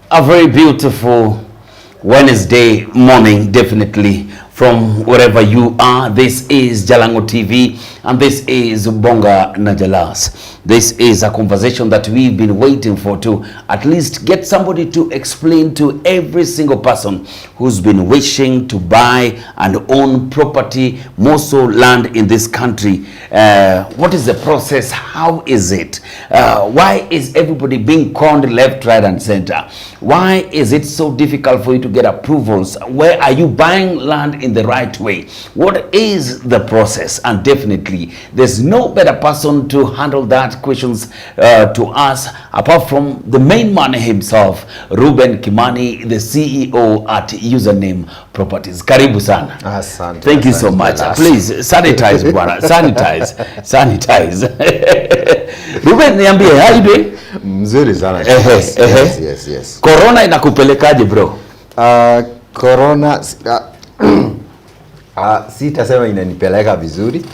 A very beautiful Wednesday morning, definitely, from wherever you are. This is Jalango TV, and this is Bonga Najalas. This is a conversation that we've been waiting for, to at least get somebody to explain to every single person who's been wishing to buy and own property, more so land in this country. What is the process? How is it? Why is everybody being conned left, right, and center? Why is it so difficult for you to get approvals? Where are you buying land in the right way? What is the process? And definitely, there's no better person to handle that questions to us apart from the main man himself, Ruben Kimani, the CEO at Username Properties. Karibu sana. Asante. Thank you so much. Please sanitize bwana. Sanitize. Ruben, niambie, how you doing? Mzuri sana. Yes. Corona inakupelekaje bro? Corona sitasema inanipeleka vizuri.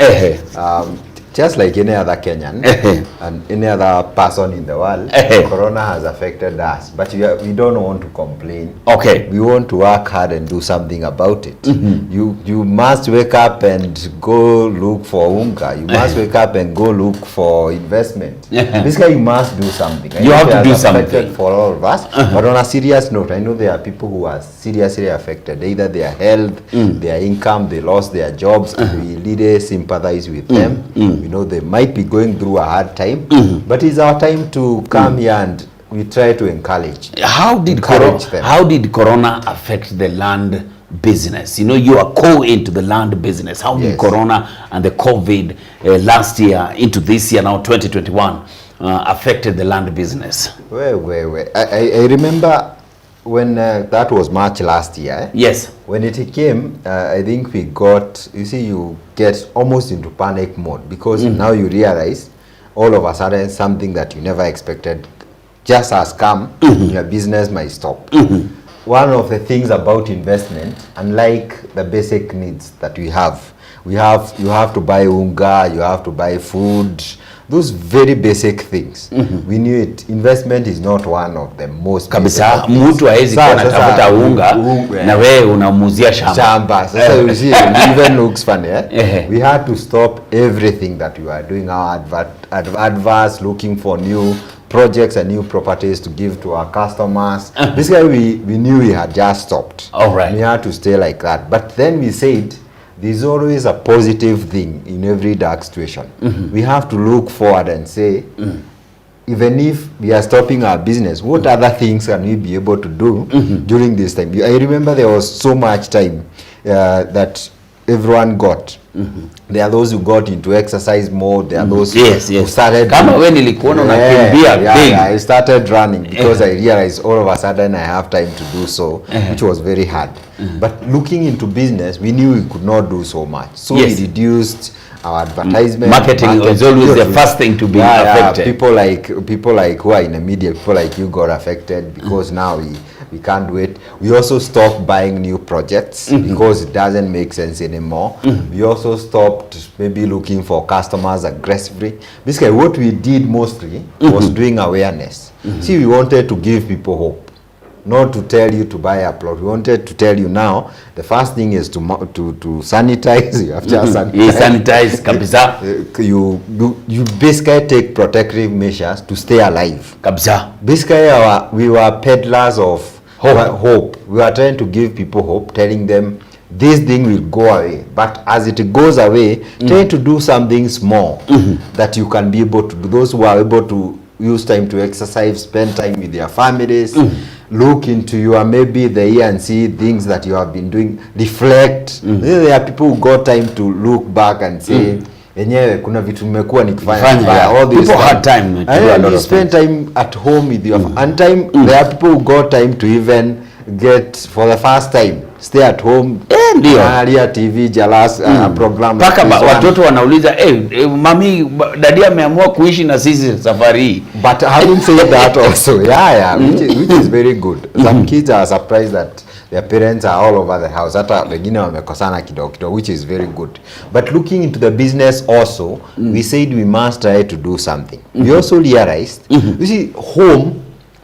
Just like any other Kenyan and any other person in the world, Corona has affected us. But we don't want to complain. Okay. We want to work hard and do something about it. You must wake up and go look for unga. You must wake up and go look for investment. Basically, you must do something. You have to do something. For all of us. But on a serious note, I know there are people who are seriously affected. Either their health, their income, they lost their jobs. We really sympathize with them. You know, they might be going through a hard time, but it's our time to come here and we try to encourage. How did Corona affect the land business? You know, you are into the land business. How did Corona and the COVID last year into this year now 2021 affected the land business? Wait. I remember when that was March last year. Yes. When it came, I think we got, you see, you get almost into panic mode because now you realize all of a sudden something that you never expected just has come, your business might stop. One of the things about investment, unlike the basic needs that you have to buy unga, you have to buy food, those very basic things. We knew it. Investment is not one of the most kabisa. Mtu haezi kuwa anatafuta unga na wewe unamuzia shamba. Sasa you see, it even looks funny. We had to stop everything that we were doing, our adverts, looking for new projects and new properties to give to our customers. Basically, we knew we had just stopped. All right. We had to stay like that. But then we said, there's always a positive thing in every dark situation. We have to look forward and say, even if we are stopping our business, what other things can we be able to do during this time? I remember there was so much time that everyone got. There are those who got into exercise mode. There are those who started. I started running because I realized all of a sudden I have time to do so, which was very hard. But looking into business, we knew we could not do so much. So we reduced our advertisement. Marketing is always the first thing to be affected. People like who are in the media, people like you got affected because now we can't do it. We also stopped buying new projects because it doesn't make sense anymore. We also stopped maybe looking for customers aggressively. Basically, what we did mostly was doing awareness. See, we wanted to give people hope, not to tell you to buy a plot. We wanted to tell you now, the first thing is to sanitize. You have to sanitize kabisa. You basically take protective measures to stay alive. Kabisa. Basically, we were peddlers of hope. We are trying to give people hope, telling them this thing will go away. But as it goes away, try to do something small that you can be able to do. Those who are able to use time to exercise, spend time with their families, look into your maybe the year and see things that you have been doing, reflect. There are people who got time to look back and say, enyewe kuna vitu nimekuwa nikifanya. All this people had time to do a lot of spend time at home with your and time. There are people who got time to even get for the first time stay at home, angalia TV Jalas program. Paka watoto wanauliza mami dadi ameamua kuishi na sisi safari. But having said that also, which is very good. Some kids are surprised that their parents are all over the house. Hata wengine wamekosana kidogo, which is very good. But looking into the business also, we said we must try to do something. We also realized, you see, home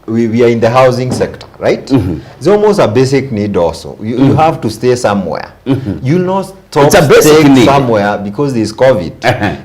we are in the housing sector, right? It's almost a basic need also. You have to stay somewhere. You'll not stop staying somewhere because there's COVID.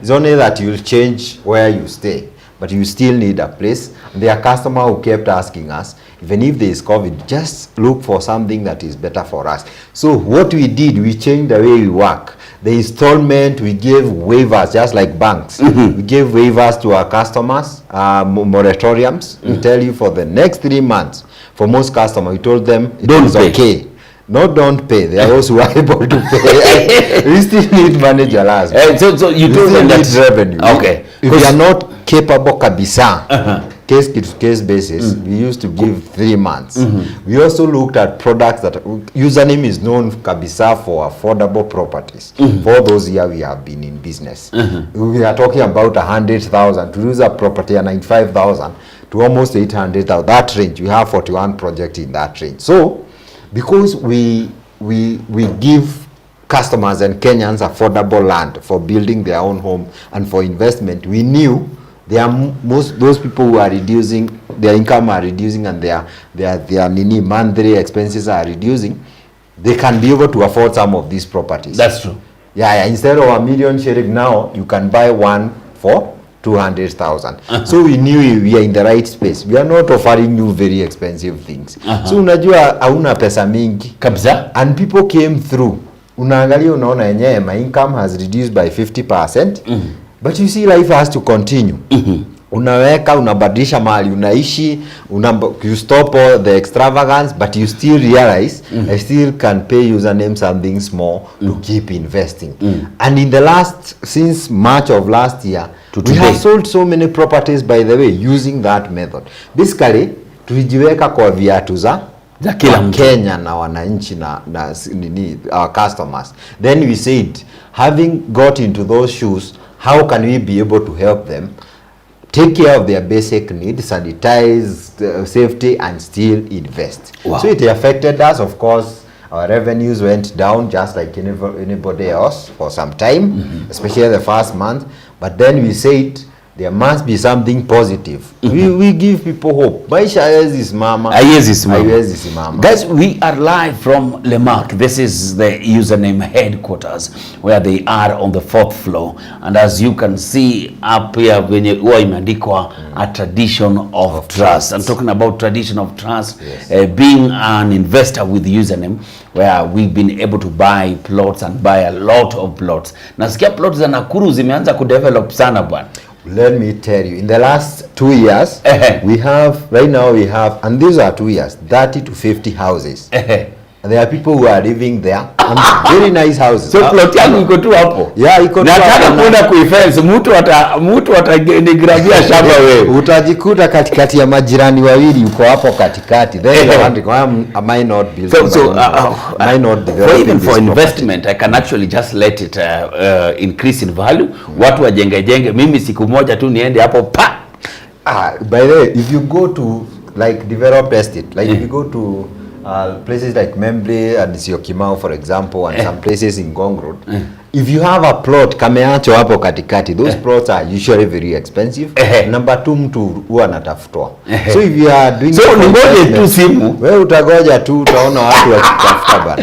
It's only that you'll change where you stay, but you still need a place. There are customers who kept asking us, even if there is COVID, just look for something that is better for us. So what we did, we changed the way we work. The installment, we gave waivers, just like banks. We gave waivers to our customers, moratoriums. We tell you for the next 3 months, for most customers, we told them it is okay. No, don't pay. They are also able to pay. We still need money, Jalas. So you told them that revenue. Okay. If we are not capable, kabisa, case to case basis, we used to give 3 months. We also looked at products that username is known kabisa for affordable properties. For those years we have been in business, we are talking about 100,000 to use a property at 95,000 to almost 800,000. That range, we have 41 projects in that range. So because we give customers and Kenyans affordable land for building their own home and for investment, we knew there are those people who are reducing their income are reducing and their monthly expenses are reducing. They can be able to afford some of these properties. That's true. Yeah. Instead of $1 million shilling now, you can buy one for 200,000. So we knew we are in the right space. We are not offering you very expensive things. So unajua hauna pesa mingi kabisa, and people came through. Unaangalia unaona yenyewe my income has reduced by 50%. But you see life has to continue. Unaweka, unabadilisha mahali unaishi, you stop all the extravagance, but you still realize I still can pay username something small to keep investing. And in the since March of last year, we have sold so many properties, by the way, using that method. Basically, tulijiweka kwa viatu za kila Kenya na wananchi na our customers. Then we said, having got into those shoes, how can we be able to help them take care of their basic needs, sanitize, safety, and still invest? Wow. So it affected us, of course. Our revenues went down just like anybody else for some time, especially the first month. But then we said there must be something positive. We give people hope. Maisha haiwezi simama. Guys, we are live from Lemark. This is the username headquarters where they are on the 4th floor. And as you can see up here, when you imeandikwa a tradition of trust. I'm talking about tradition of trust, being an investor with username, where we've been able to buy plots and buy a lot of plots. Nasikia plots za Nakuru zimeanza kudevelop sana bwana. Let me tell you, in the last 2 years, right now we have, and these are 2 years, 30 to 50 houses. And there are people who are living there, and very nice houses. So plot yangu iko tu hapo. Yeah, iko tu hapo. Nataka kuenda kuifence, mtu atanigrabia shamba wewe. Utajikuta katikati ya majirani wawili, uko hapo katikati. Then you wonder, why am I not building? Am I not developing? Even for investment, I can actually just let it increase in value. Watu wajenge, mimi siku moja tu niende hapo pa. By the way, if you go to like developed estate, like if you go to places like Membre and Kimani, for example, and some places in Gong Road, if you have a plot kameacho hapo katikati, those plots are usually very expensive. Number 2, mtu huwa anatafutwa. So if you are doing, so ngoje tu simu, wewe utagoja tu, utaona watu wakitafuta bana.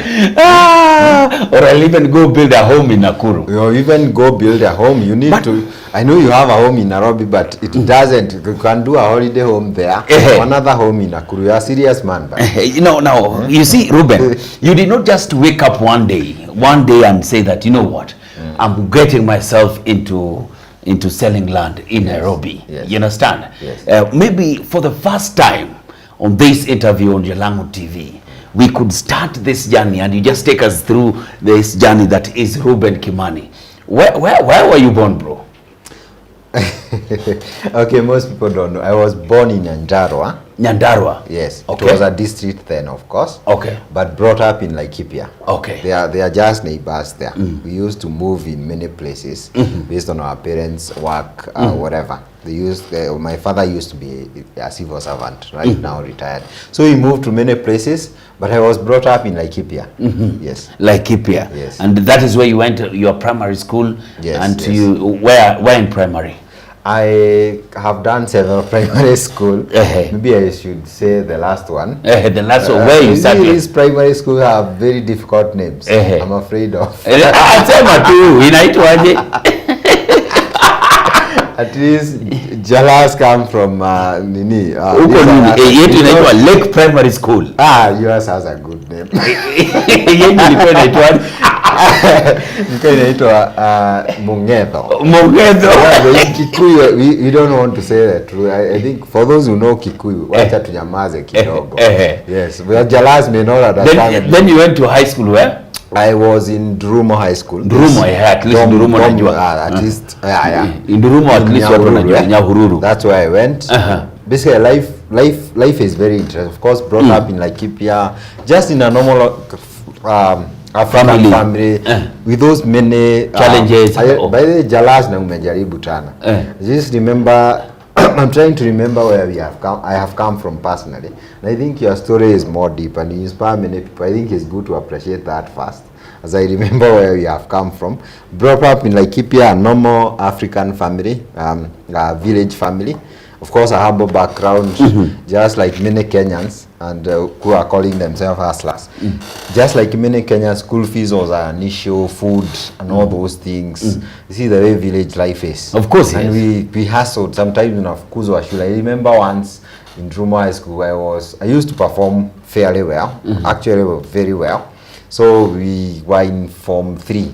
Or I'll even go build a home in Nakuru. You even go build a home. You need to. I know you have a home in Nairobi, but it doesn't. You can do a holiday home there. Another home in Nakuru. You are a serious man. Now, you see, Ruben, you did not just wake up one day and say that, you know what, I'm getting myself into selling land in Nairobi. Yes. You understand? Yes. Maybe for the first time on this interview on Jalango TV, we could start this journey and you just take us through this journey that is Reuben Kimani. Where were you born, bro? Okay, most people don't know. I was born in Nyandarua. Nyandarua? Yes. Okay. It was a district then, of course. Okay. But brought up in Laikipia. Okay. They are just neighbors there. We used to move in many places based on our parents' work, whatever. My father used to be a civil servant, right now retired. So he moved to many places, but I was brought up in Laikipia. Yes. Laikipia. Yes. And that is where you went to your primary school. Yes. And yes. you where in primary? I have done several primary school. Maybe I should say the last one. The last one, where you started? These primary school have very difficult names. I'm afraid of. Sema tu, inaitwaje? At least Jalas come from Nini. Yetu inaitwa Lake Primary School. Yours has a good name. Yetu ilikuwa inaitwaje? Ilikuwa inaitwa Mungetho. Mungetho. Kikuyu, we don't want to say that. I think for those who know Kikuyu, wacha tunyamaze kidogo. Yes, but Jalas may not understand. Then you went to high school where? I was in Ndurumo High School. Ndurumo, at least Ndurumo najua. At least, yeah. In Ndurumo at least watu najua Nyahururu. That's where I went. Basically, life is very interesting. Of course, brought up in Laikipia, just in a normal African family with those many challenges. By the Jalas na umejaribu tana. Just remember, I'm trying to remember where I have come from personally. And I think your story is more deep and you inspire many people. I think it's good to appreciate that first. As I remember where we have come from. Brought up in Laikipia, a normal African family, a village family. Of course, a humble background, just like many Kenyans, and who are calling themselves hustlers. Just like many Kenyans, school fees was an issue, food, and all those things. You see the way village life is. Of course, and we hustled sometimes in Afukuzwa shule. I remember once in Drumo High School, I used to perform fairly well, actually very well. So we were in Form 3.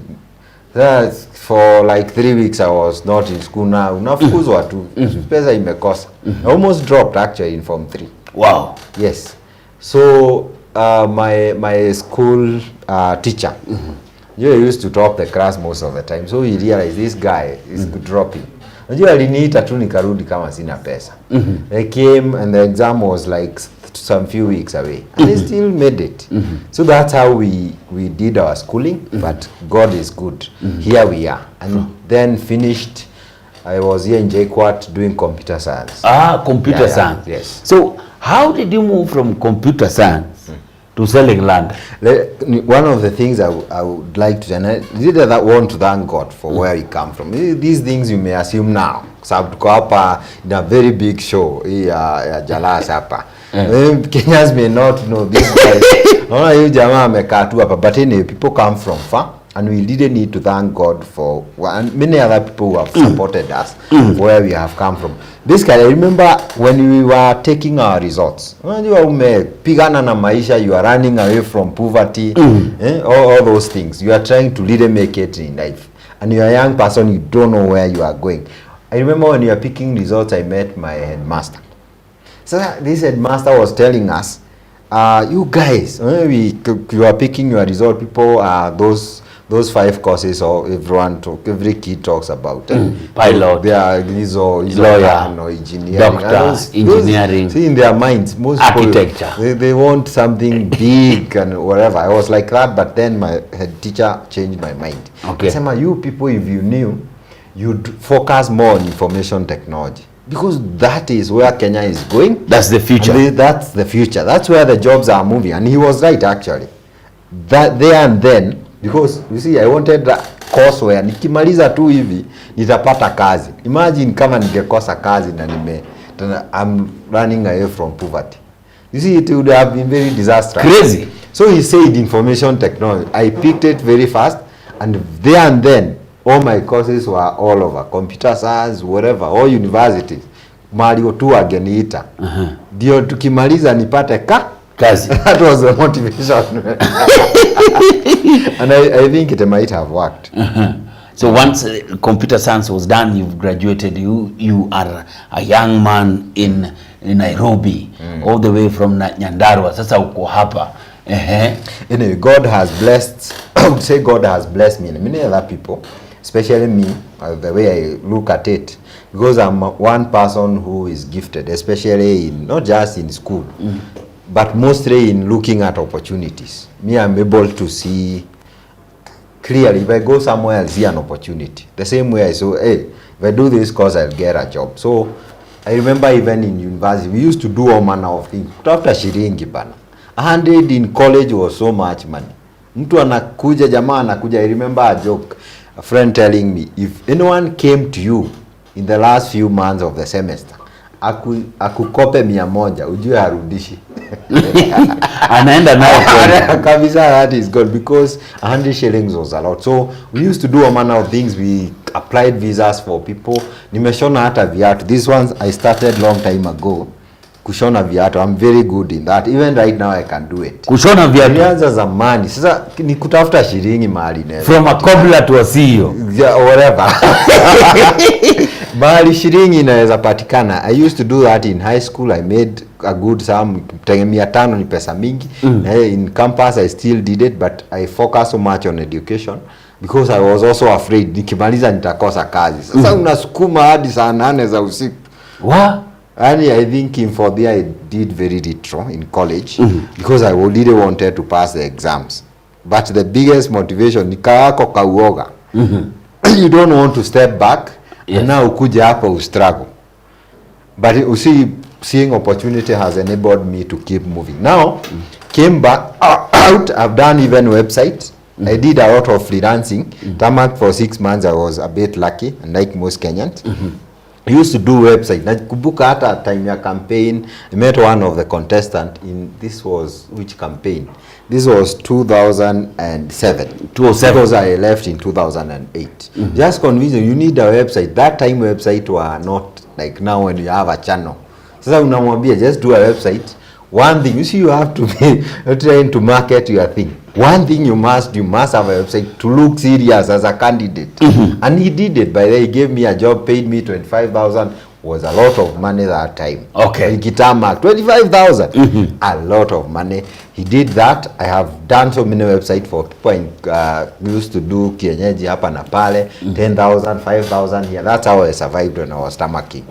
For like 3 weeks I was not in school now. Nafukuzwa tu. Pesa imekosa. I almost dropped actually in Form 3. Wow. Yes. So my school teacher, he used to top the class most of the time. So he realized this guy is dropping. Unajua aliniita tu nikarudi kama sina pesa. I came and the exam was like some few weeks away. And I still made it. So that's how we did our schooling. But God is good. Here we are. And then finished, I was here in JKUAT doing computer science. Computer science. Yes. So how did you move from computer science to selling land? One of the things I would like to, and I want to thank God for where we come from. These things you may assume now. Sababu tuko hapa in a very big show ya Jalas hapa. Kenyans may not know this guy. Naona hiyo jamaa amekaa tu hapa, but anyway, people come from far. And we didn't need to thank God for and many other people who have supported us where we have come from. Basically, I remember when we were taking our results. Unajua umepigana na maisha, you are running away from poverty, all those things. You are trying to really make it in life. And you are a young person, you don't know where you are going. I remember when you are picking results, I met my headmaster. So this headmaster was telling us, you guys, you are picking your result, people are those 5 courses or every kid talks about pilot, they are lawyer, no engineering, doctor, engineering. See in their minds, most architecture. People, they want something big and whatever. I was like that, but then my head teacher changed my mind. Okay. Sema, you people, if you knew, you'd focus more on information technology. Because that is where Kenya is going. That's the future. That's the future. That's where the jobs are moving. And he was right actually. That there and then, because you see, I wanted that course where nikimaliza tu hivi nitapata kazi. Imagine kama ningekosa kazi na I'm running away from poverty. You see, it would have been very disastrous. Crazy. So he said information technology. I picked it very fast, and there and then all my courses were all over computer science, whatever, all universities. Mario tu ageniita. Ndio tukimaliza nipate kazi. That was the motivation. And I think it might have worked. So once computer science was done, you've graduated, you are a young man in Nairobi, all the way from Nyandarua. Sasa uko hapa. Anyway, God has blessed, I would say God has blessed me and many other people, especially me, the way I look at it, because I'm one person who is gifted, especially in, not just in school, but mostly in looking at opportunities. Me, I'm able to see clearly. If I go somewhere, I'll see an opportunity. The same way I saw, hey, if I do this course, I'll get a job. So I remember even in university, we used to do all manner of things. After shiringi bana. 100 in college was so much money. Mtu anakuja, jamaa anakuja. I remember a joke, a friend telling me, if anyone came to you in the last few months of the semester akukope 100 ujue harudishi anaenda nayo kabisa. That is good because 100 shillings was a lot. So we used to do a manner of things. We applied visas for people. Nimeshona hata viatu. These ones I started long time ago. Kushona viatu. I'm very good in that. Even right now I can do it. Kushona viatu. Nilianza zamani. Sasa ni kutafuta shilingi mahali nene. From a cobbler to a CEO. Yeah, whatever. Mahali shilingi inaweza patikana. I used to do that in high school. I made a good sum. 500 ni pesa mingi. In campus I still did it, but I focus so much on education because I was also afraid nikimaliza nitakosa kazi. Sasa unasukuma hadi saa 8 za usiku. Wow. And I think in 4th year I did very little in college because I really wanted to pass the exams. But the biggest motivation ni kako kauoga. You don't want to step back. Yes. And now ukuje hapa ustruggle. But you see, seeing opportunity has enabled me to keep moving. Now, came back out. I've done even websites. I did a lot of freelancing. Tamak for 6 months. I was a bit lucky, unlike most Kenyans. I used to do website. Nakumbuka hata time ya campaign, I met one of the contestant in, this was which campaign? This was 2007. Because I left in 2008. Just convincing, you need a website. That time website were not like now when you have a channel. Sasa unamwambia just do a website. One thing, you see, you have to be trying to market your thing. One thing you must have a website to look serious as a candidate. And he did it. By the way, he gave me a job, paid me 25,000. Was a lot of money that time. Okay. Guitar mark 25,000. A lot of money. He did that. I have done so many websites for people in, used to do kienyeji hapa na pale, 10,000, 5,000 here. That's how I survived when I was stomaching.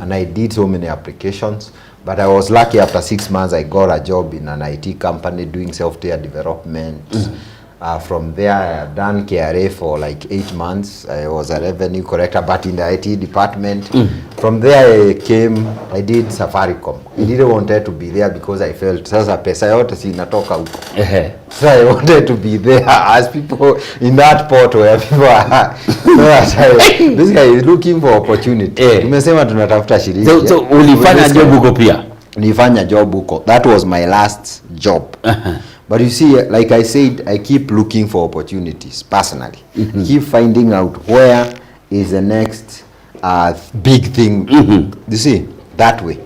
And I did so many applications. But I was lucky, after 6 months I got a job in an IT company doing software development. From there I have done KRA for like 8 months. I was a revenue corrector but in the IT department. From there I did Safaricom. I didn't want to be there because I felt sasa pesa yote si inatoka huko. So I wanted to be there as people in that port where people are. This guy is looking for opportunity. Tumesema tunatafuta shilingi. So ulifanya job huko pia? Nilifanya job huko. That was my last job. But you see, like I said, I keep looking for opportunities personally. Keep finding out where is the next big thing. You see, that way.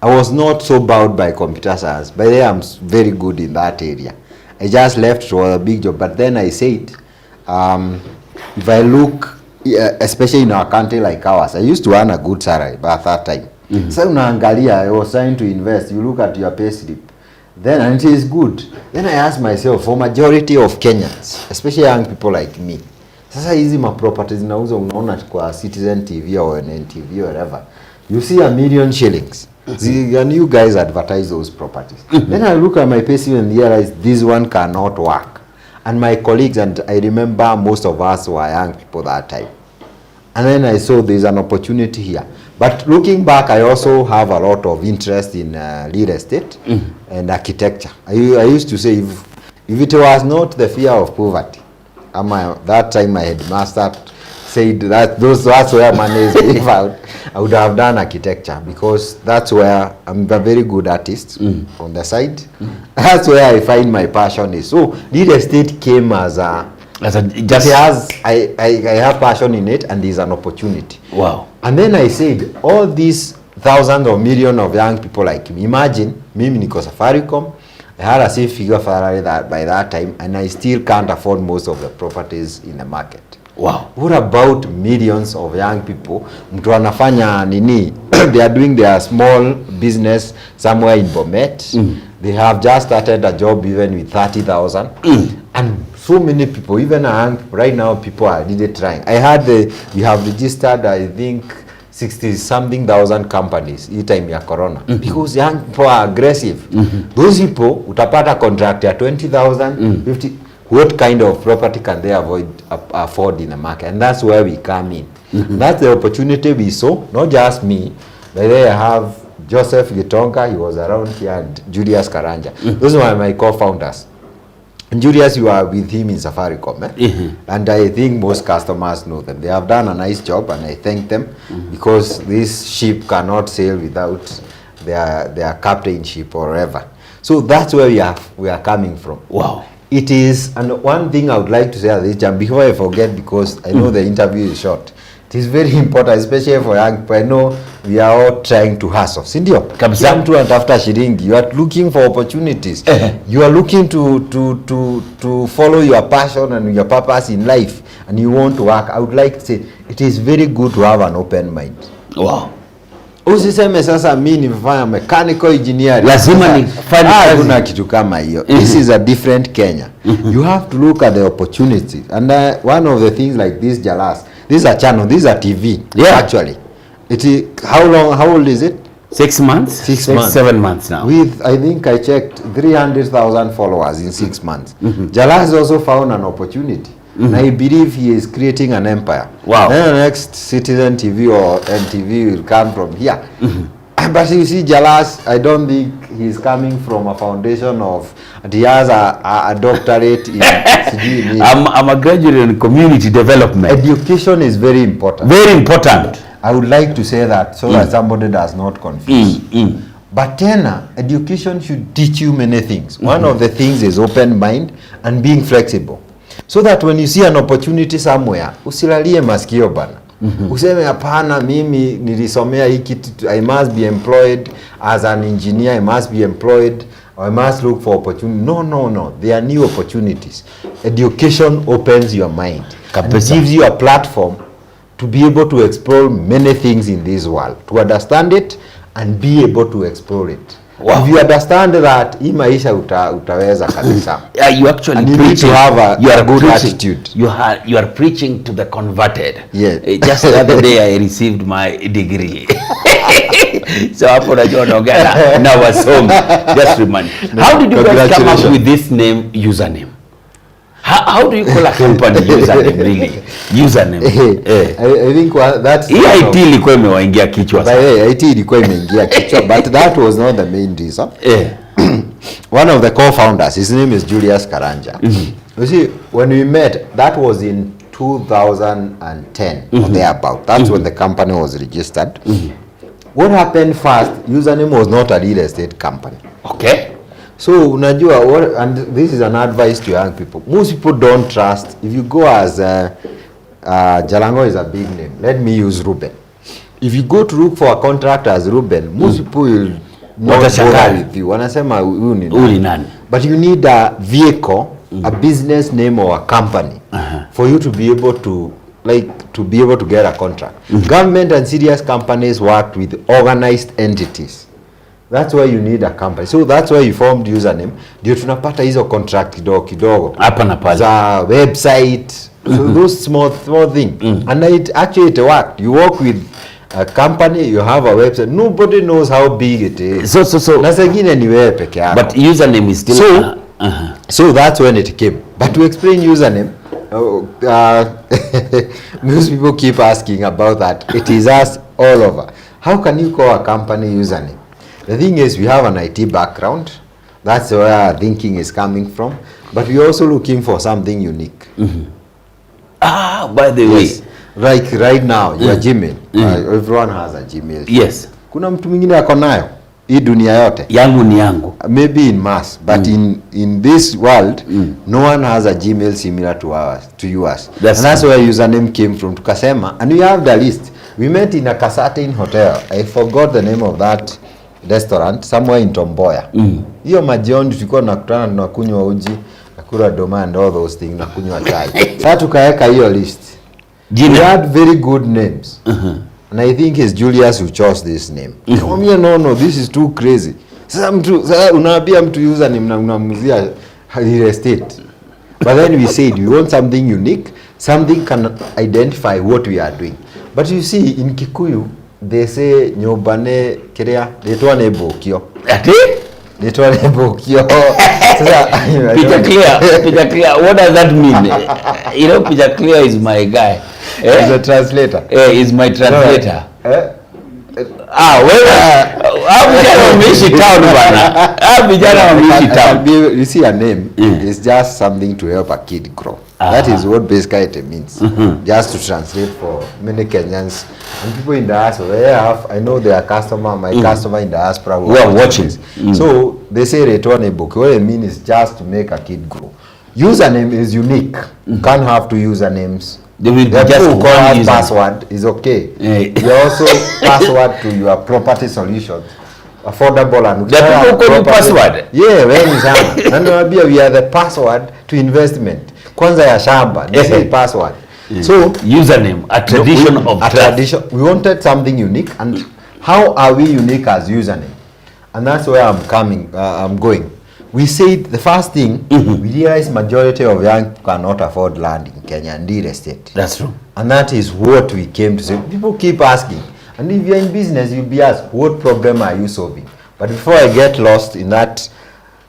I was not so bound by computer science. By the way, I'm very good in that area. I just left for a big job. But then I said, if I look, especially in our country like ours, I used to earn a good salary by that time. So unaangalia, I was trying to invest. You look at your pay slip. Then, and it is good. Then I asked myself, for majority of Kenyans, especially young people like me, sasa hizi ma properties zinauza unaona kwa Citizen TV or NTV or whatever, you see 1 million shillings. And you guys advertise those properties. Then I look at my payslip and realize this one cannot work. And my colleagues, and I remember most of us were young people that time. And then I saw there's an opportunity here. But looking back, I also have a lot of interest in real estate and architecture. I used to say, if it was not the fear of poverty, that time my headmaster said that that's where money is being found, I would have done architecture because that's where I'm a very good artist on the side. That's where I find my passion is. So real estate came as a just I have passion in it and there's an opportunity. Wow. And then I said, all these thousands or millions of young people like me, imagine, mimi niko Safaricom, I had a 6-figure salary by that time and I still can't afford most of the properties in the market. Wow. What about millions of young people? Mtu anafanya nini? They are doing their small business somewhere in Bomet. They have just started a job even with 30,000. And so many people, even right now, people are really trying. I heard we have registered, I think, 60-something thousand companies each time ya corona. Because young people are aggressive. Those people, utapata contract ya 20,000, 50. What kind of property can they afford in the market? And that's where we come in. That's the opportunity we saw, not just me. But there I have Joseph Gitonga, he was around here, and Julius Karanja. Those were my co-founders. Julius, you are with him in Safaricom, and I think most customers know them. They have done a nice job, and I thank them because this ship cannot sail without their captainship or whatever. So that's where we are coming from. Wow. It is, and one thing I would like to say at this time, before I forget, because I know the interview is short, it is very important, especially for young people. I know we are all trying to hustle. Sindio? Kabisa. Mtu anatafuta shilingi. You are looking for opportunities. You are looking to follow your passion and your purpose in life, and you want to work. I would like to say it is very good to have an open mind. Wow. Usiseme sasa mimi nimefanya mechanical engineering. Lazima nifanye kazi. Kuna kitu kama hiyo. This is a different Kenya. You have to look at the opportunity. And one of the things like this Jalas, this is a channel, this is a TV. Yeah. Actually. How old is it? 6 months? 6 months. 7 months now. With, I think I checked 300,000 followers in 6 months. Jalas also found an opportunity. And I believe he is creating an empire. Wow. Then the next Citizen TV or MTV will come from here. But you see, Jalas, I don't think he's coming from a foundation of, he has a doctorate in I'm a graduate in community development. Education is very important. Very important. I would like to say that so that somebody does not confuse. But tena, education should teach you many things. One of the things is open mind and being flexible. So that when you see an opportunity somewhere, usilalie masikio bana. Useme hapana, mimi nilisomea hiki, I must be employed as an engineer, I must be employed, or I must look for opportunity. No. There are new opportunities. Education opens your mind. And gives you a platform to be able to explore many things in this world, to understand it and be able to explore it. Wow. If you understand that, hii maisha utaweza kabisa. You actually and you need to have a good attitude. You are preaching to the converted. Yeah. Just the other day I received my degree. So hapo najua naongea na wasomi. Just remind. How did you guys come up with this name, username? How do you call a company username really? Username. I think that's IT ilikuwa imewaingia kichwa sana. IT ilikuwa imeingia kichwa, but that was not the main reason. One of the co-founders, his name is Julius Karanja. You see, when we met, that was in 2010 or thereabout. That's when the company was registered. What happened first, username was not a real estate company. Okay. So unajua, and this is an advice to young people. Most people don't trust. If you go as Jalango is a big name. Let me use Ruben. If you go to look for a contract as Ruben, most people will not go with you. Wanasema huyu ni nani. But you need a vehicle, a business name or a company for you to be able to get a contract. Government and serious companies work with organized entities. That's why you need a company. So that's why you formed username. Ndio tunapata hizo contract kidogo. Hapa na pale. Za website. So those small things. And it worked. You work with a company, you have a website. Nobody knows how big it is. So. Na zingine ni wewe peke yako. But username is still. So that's when it came. But to explain username, most people keep asking about that. It is us all over. How can you call a company username? The thing is, we have an IT background. That's where our thinking is coming from. But we're also looking for something unique. By the way. Like right now, your Gmail. Everyone has a Gmail. Yes. Kuna mtu mwingine ako nayo. Hii dunia yote. Yangu ni yangu. Maybe in mass. But in this world, no one has a Gmail similar to yours. That's where username came from. Tukasema. And we have the list. We met in a certain hotel. I forgot the name of that restaurant somewhere in Tomboya. Hiyo majioni tulikuwa tunakutana tunakunywa uji, nakula doma and all those things, nakunywa chai. Sasa tukaweka hiyo list. We had very good names. And I think it's Julius who chose this name. No, this is too crazy. Sasa unaambia mtu username na unamuzia real estate. But then we said we want something unique, something can identify what we are doing. But you see, in Kikuyu, they say nyobane kiria letwane bokio. Ati? Letwane bokio. Peter Clear. What does that mean? You know, Peter Clear is my guy. He's a translator. He's my translator. vijana wameishi town bana. Vijana wameishi town. You see, a name is just something to help a kid grow. That is what basically it means. Just to translate for many Kenyans and people in diaspora. I know they are my customer in diaspora who are watching. So they say return a book. What I mean is just to make a kid grow. Username is unique. You can't have two usernames. They will the just call as password is okay. You also password to your property solutions. Affordable and the people call you password. Yeah, very sana. And we are the password to investment. Kwanza ya shamba. This is password. So username, a tradition of a tradition. We wanted something unique, and how are we unique as username? And that's where I'm going. We said the first thing, we realized majority of young people cannot afford land in Kenya and real estate. That's true. And that is what we came to say. People keep asking. And if you're in business, you'll be asked, what problem are you solving? But before I get lost in that,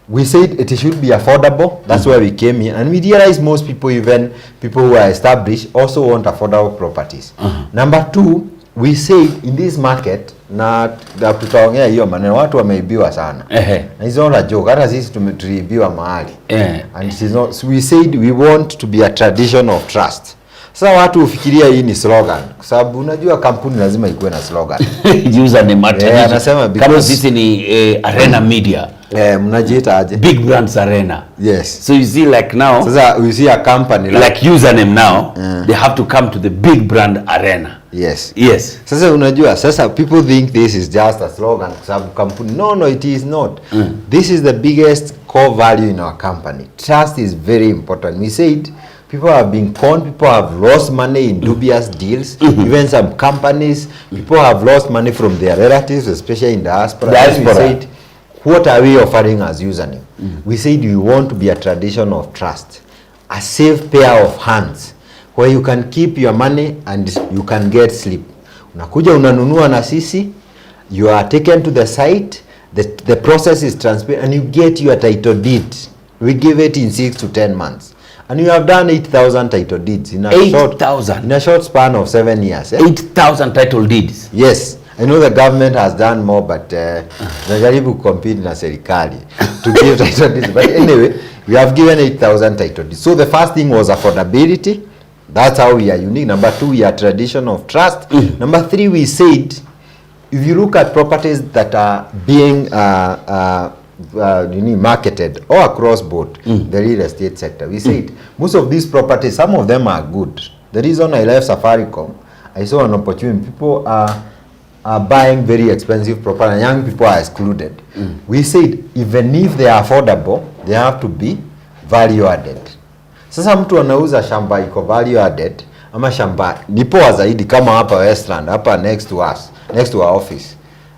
we said it should be affordable. That's where we came in. And we realized most people, even people who are established, also want affordable properties. Number two, we said in this market, na tutaongea hiyo maneno, watu wameibiwa sana. And it's not a joke. Hata sisi tuliibiwa mahali. And it's not, so we said we want to be a tradition of trust. Sasa watu ufikiria hii ni slogan. Kwa sababu unajua kampuni lazima ikuwe na slogan. Username tradition. Anasema kama sisi ni Arena Media. Mnajiita aje? Big Brands Arena. Yes. So you see like now. Sasa we see a company like username now, they have to come to the Big Brand Arena. Yes. Yes. Sasa unajua, sasa people think this is just a slogan kwa sababu kampuni. No, it is not. This is the biggest core value in our company. Trust is very important. We said people have been conned, people have lost money in dubious deals, even some companies, people have lost money from their relatives, especially in diaspora. We said, what are we offering as username? We said we want to be a tradition of trust, a safe pair of hands, where you can keep your money and you can get sleep. Unakuja unanunua na sisi, you are taken to the site, the process is transparent, and you get your title deed. We give it in 6 to 10 months. And you have done 8,000 title deeds in a short span of 7 years. 8,000 title deeds. Yes. I know the government has done more, but najaribu compete na serikali to give title deeds. But anyway, we have given 8,000 title deeds. So the first thing was affordability. That's how we are unique. Number two, we are tradition of trust. Number three, we said, if you look at properties that are being marketed or across board the real estate sector, we said most of these properties, some of them are good. The reason I left Safaricom, I saw an opportunity. People are buying very expensive property and young people are excluded. We said even if they are affordable, they have to be value added. Sasa mtu anauza shamba iko value added ama shamba ni poa zaidi kama hapa Westland, hapa next to us, next to our office.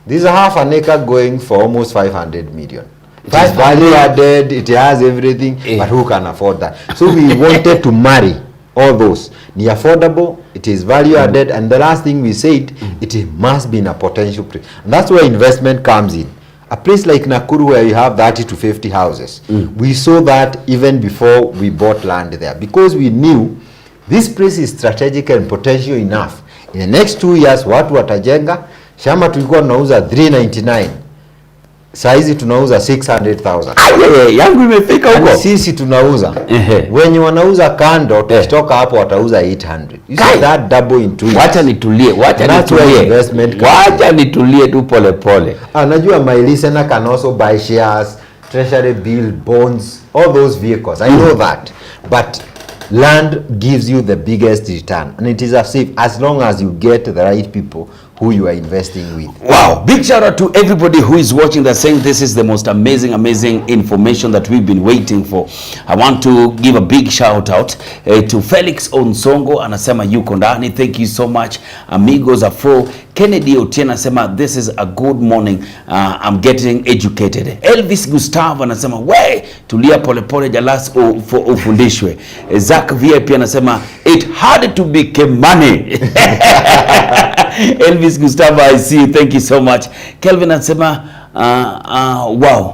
This is half an acre going for almost 500 million. It is value added, it has everything, but who can afford that? So we wanted to marry all those. Ni affordable, it is value added, and the last thing we said, it must be in a potential place. And that's where investment comes in. A place like Nakuru where you have 30 to 50 houses, we saw that even before we bought land there, because we knew this place is strategic and potential enough. In the next 2 years, watu watajenga. Shamba tulikuwa tunauza 399. Saizi tunauza 600,000. Yangu imefika huko. Sisi tunauza. Wenye wanauza kando, tukitoka hapo watauza 800. You see that double in 2 years. Wacha nitulie tu pole pole. Najua my listener can also buy shares, treasury bill, bonds, all those vehicles. I know that. But land gives you the biggest return, and it is safe as long as you get the right people who you are investing with. Wow, big shout out to everybody who is watching that, saying this is the most amazing information that we've been waiting for. I want to give a big shout out to Felix Onsongo, anasema yuko ndani. Thank you so much. Amigos Afro. Kennedy Otieno anasema this is a good morning, I'm getting educated. Elvis Gustavo anasema we tulia pole pole Jalas ufundishwe. Zach VIP anasema it had to be Kimani. Elvis Gustavo, I see you. Thank you so much. Kelvin anasema wow.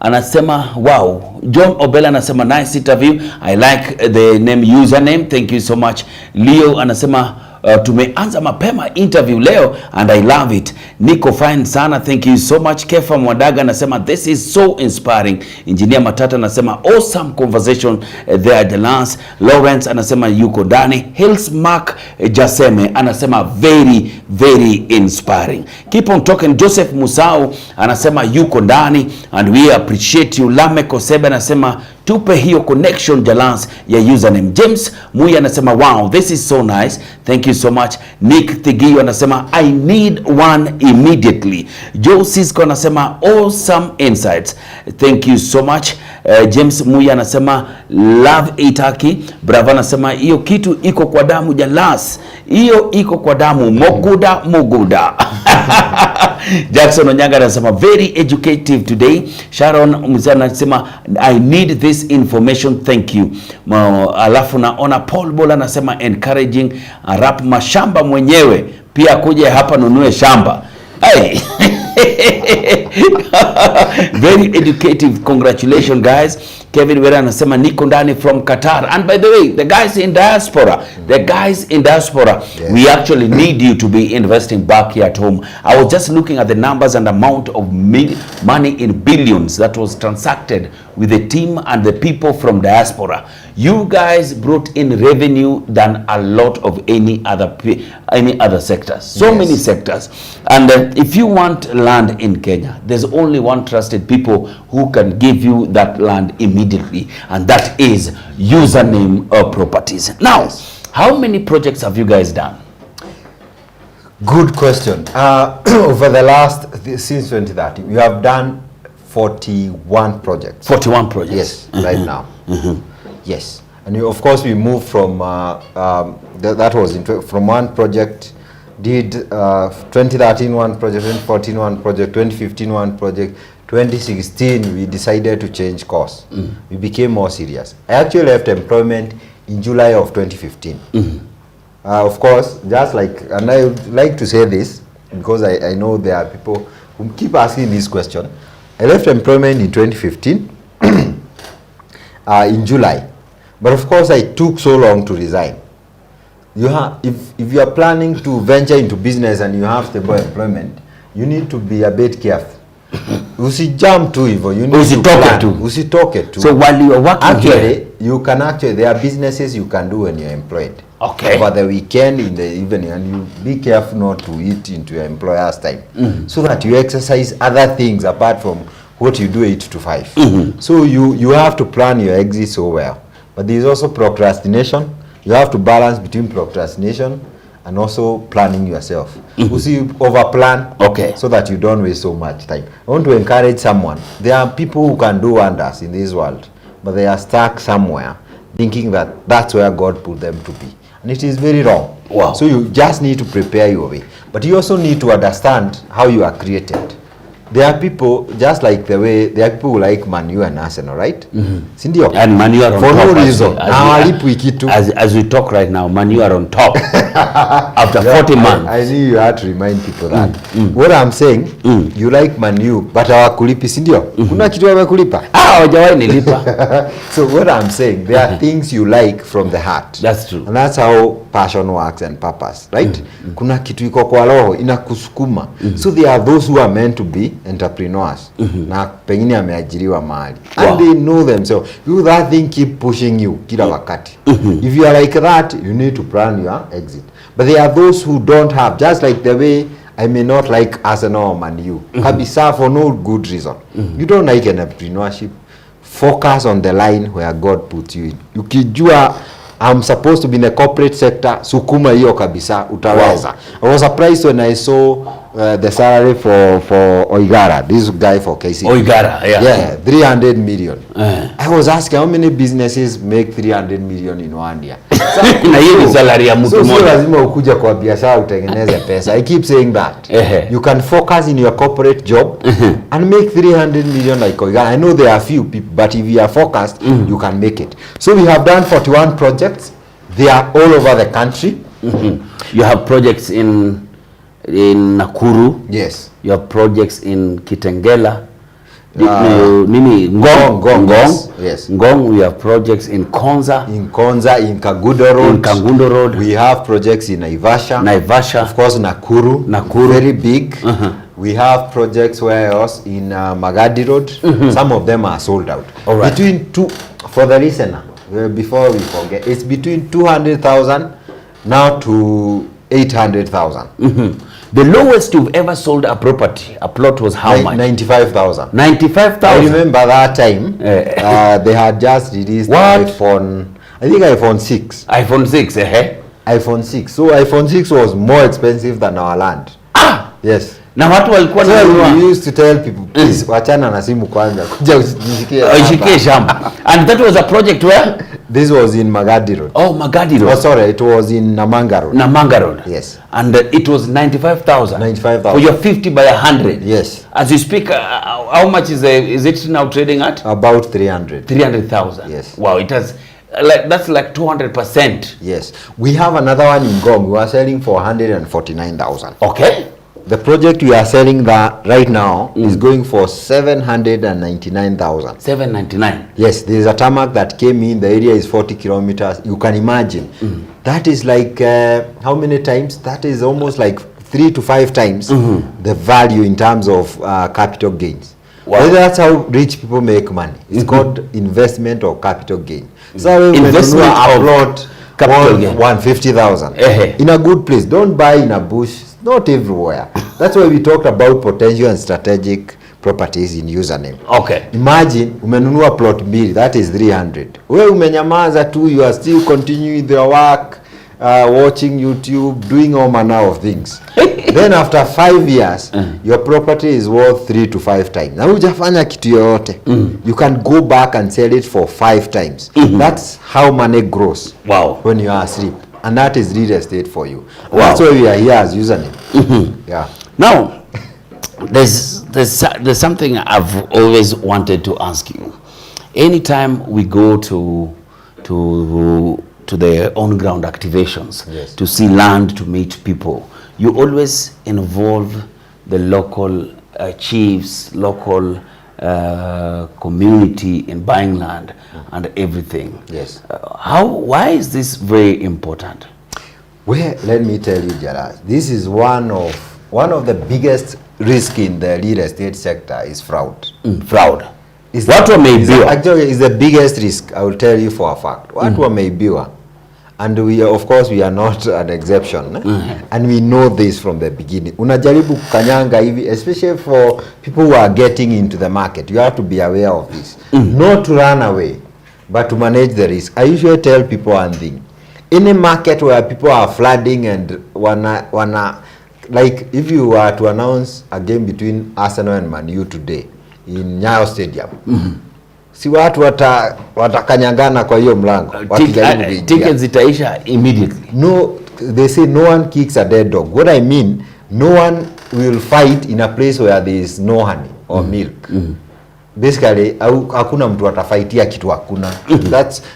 Anasema wow. John Obela anasema nice interview. I like the name username. Thank you so much. Leo anasema tumeanza mapema interview leo and I love it. Niko fine sana, thank you so much. Kefa Mwadaga anasema this is so inspiring. Engineer Matata anasema awesome conversation there Jalance. Lawrence anasema yuko ndani. Hills Mark Jaseme anasema very very inspiring. Keep on talking. Joseph Musau anasema yuko ndani and we appreciate you. Lame Kosebe anasema tupe hiyo connection Jalance ya username. James Muya anasema wow, this is so nice, thank you so much. Nick Thigio anasema I need one immediately. Joe Cisco anasema awesome insights, thank you so much. James Muya anasema love itaki. Bravo anasema hiyo kitu iko kwa damu Jalance, hiyo iko kwa damu. Moguda Jackson Onyaga anasema very educative today. Sharon Mzana anasema I need this information, thank you. Alafu naona Paul Bola anasema encouraging. Rap Mashamba mwenyewe pia kuja hapa nunue shamba. Hey. Very educative, congratulations guys. Kevin Wera anasema niko ndani from Qatar. And by the way, the guys in diaspora, yes, we actually need you to be investing back here at home. I was just looking at the numbers and amount of money in billions that was transacted with the team and the people from diaspora. You guys brought in revenue than a lot of any other sectors. So yes, many sectors. And if you want land in Kenya, there's only one trusted people who can give you that land immediately, and that is Username Properties. Now, how many projects have you guys done? Good question. Over the last, since 2013, we have done 41 projects. 41 projects? Yes, right now. Yes. And of course, we moved from, that was from one project, did 2013 one project, 2014 one project, 2015 one project, 2016 we decided to change course. We became more serious. I actually left employment in July of 2015. Of course, just like, and I would like to say this because I know there are people who keep asking this question. I left employment in 2015 in July, but of course I took so long to resign. You have, if you are planning to venture into business and you have stable employment, you need to be a bit careful. Usijump too hivyo, you need to plan. Usitoke tu. So while you are working actually, here, you can actually, there are businesses you can do when you're employed. Okay. Over the weekend, in the evening, and you be careful not to eat into your employer's time, so that you exercise other things apart from what you do 8 to 5. So you have to plan your exit so well. But there is also procrastination. You have to balance between procrastination and also planning yourself. You see, over-plan, okay, so that you don't waste so much time. I want to encourage someone. There are people who can do wonders in this world, but they are stuck somewhere, thinking that that's where God put them to be. And it is very wrong. Wow. So you just need to prepare your way. But you also need to understand how you are created. There are people, just like the way, there are people who like Manu and Arsenal, right? Sindio? And Manu are on for top. For no reason. As we talk right now, Manu are on top. After 40 months. I knew you had to remind people that. What I'm saying, you like Manu, but hawakulipi, sindio? Kuna kitu wamekulipa? Hawajawai nilipa. So what I'm saying, there are things you like from the heart. That's true. And that's how passion works and purpose, right? Kuna kitu iko kwa roho, inakusukuma. So there are those who are meant to be entrepreneurs. Na pengine ameajiriwa mahali. And they know themselves. You that thing keep pushing you kila wakati. If you are like that, you need to plan your exit. But there are those who don't have, just like the way I may not like Arsenal or Man U. Kabisa for no good reason. You don't like entrepreneurship. Focus on the line where God puts you in. Ukijua I'm supposed to be in the corporate sector, sukuma hiyo kabisa, utaweza. I was surprised when I saw the salary for Oigara, this guy for KC. Oigara, yeah, 300 million. I was asking how many businesses make 300 million in 1 year. Na hiyo ni salary ya mtu mmoja. So lazima ukuja kwa biashara utengeneze pesa. I keep saying that. You can focus in your corporate job and make 300 million like Oigara. I know there are few people, but if you are focused, you can make it. So we have done 41 projects. They are all over the country. You have projects in Nakuru. Yes. You have projects in Kitengela. Nini Ngong. Yes. Ngong, we have projects in Konza. In Kagundo Road. In Kagundo Road. We have projects in Naivasha. Of course, Nakuru. Very big. We have projects where else in Magadi Road. Some of them are sold out. All right. For the listener, before we forget, it's between 200,000 now to 800,000. The lowest you've ever sold a plot was how much? 95,000. 95,000. I remember that time they had just released iPhone 6. iPhone 6, iPhone 6. So iPhone 6 was more expensive than our land. Yes. Na watu walikuwa we used to tell people, please wachana na simu kwanza, kuja ushikie shamba. And that was a project where? This was in Magadi Road. Oh, Magadi Road. Oh, sorry, it was in Namanga Road. Namanga Road. Yes. And it was 95,000. 95,000. For your 50 by 100. Yes. As you speak, how much is it now trading at? About 300. 300,000. Yes. Wow, it has that's like 200%. Yes. We have another one in Gong. We are selling for 149,000. Okay. The project we are selling right now is going for 799,000. 799. Yes, there is a tarmac that came in. The area is 40 kilometers. You can imagine. That is like how many times? That is almost like 3 to 5 times the value in terms of capital gains. Wow. That's how rich people make money. It's called investment or capital gain. So investment upload capital gain 150,000 in a good place. Don't buy in a bush. Not everywhere. That's why we talked about potential and strategic properties in username. Okay. Imagine umenunua plot mbili, that is 300. Wewe umenyamaza tu, you are still continuing the work, watching YouTube, doing all manner of things. Then after 5 years, your property is worth 3 to 5 times. Na hujafanya kitu yoyote. You can go back and sell it for 5 times. That's how money grows. Wow. When you are asleep. And that is real estate for you. Wow. That's why we are here as username. Yeah. Now, there's something I've always wanted to ask you. Anytime we go to the on-ground activations, yes, to see land, to meet people, you always involve the local chiefs, local community in buying land and everything. Yes. Why is this very important? Well, let me tell you, Jala, this is one of the biggest risk in the real estate sector is fraud. Fraud. Actually, is the biggest risk. I will tell you for a fact. Watu wameibiwa. And of course we are not an exception. And we know this from the beginning. Unajaribu kukanyanga hivi, especially for people who are getting into the market. You have to be aware of this. Not to run away, but to manage the risk. I usually tell people one thing. Any market where people are flooding and wanna like if you were to announce a game between Arsenal and Man U today in Nyayo Stadium. Si watu watakanyangana kwa hiyo mlango. Tickets zitaisha immediately. No, they say no one kicks a dead dog. What I mean, no one will fight in a place where there is no honey or milk. Basically, hakuna mtu atafaitia kitu hakuna.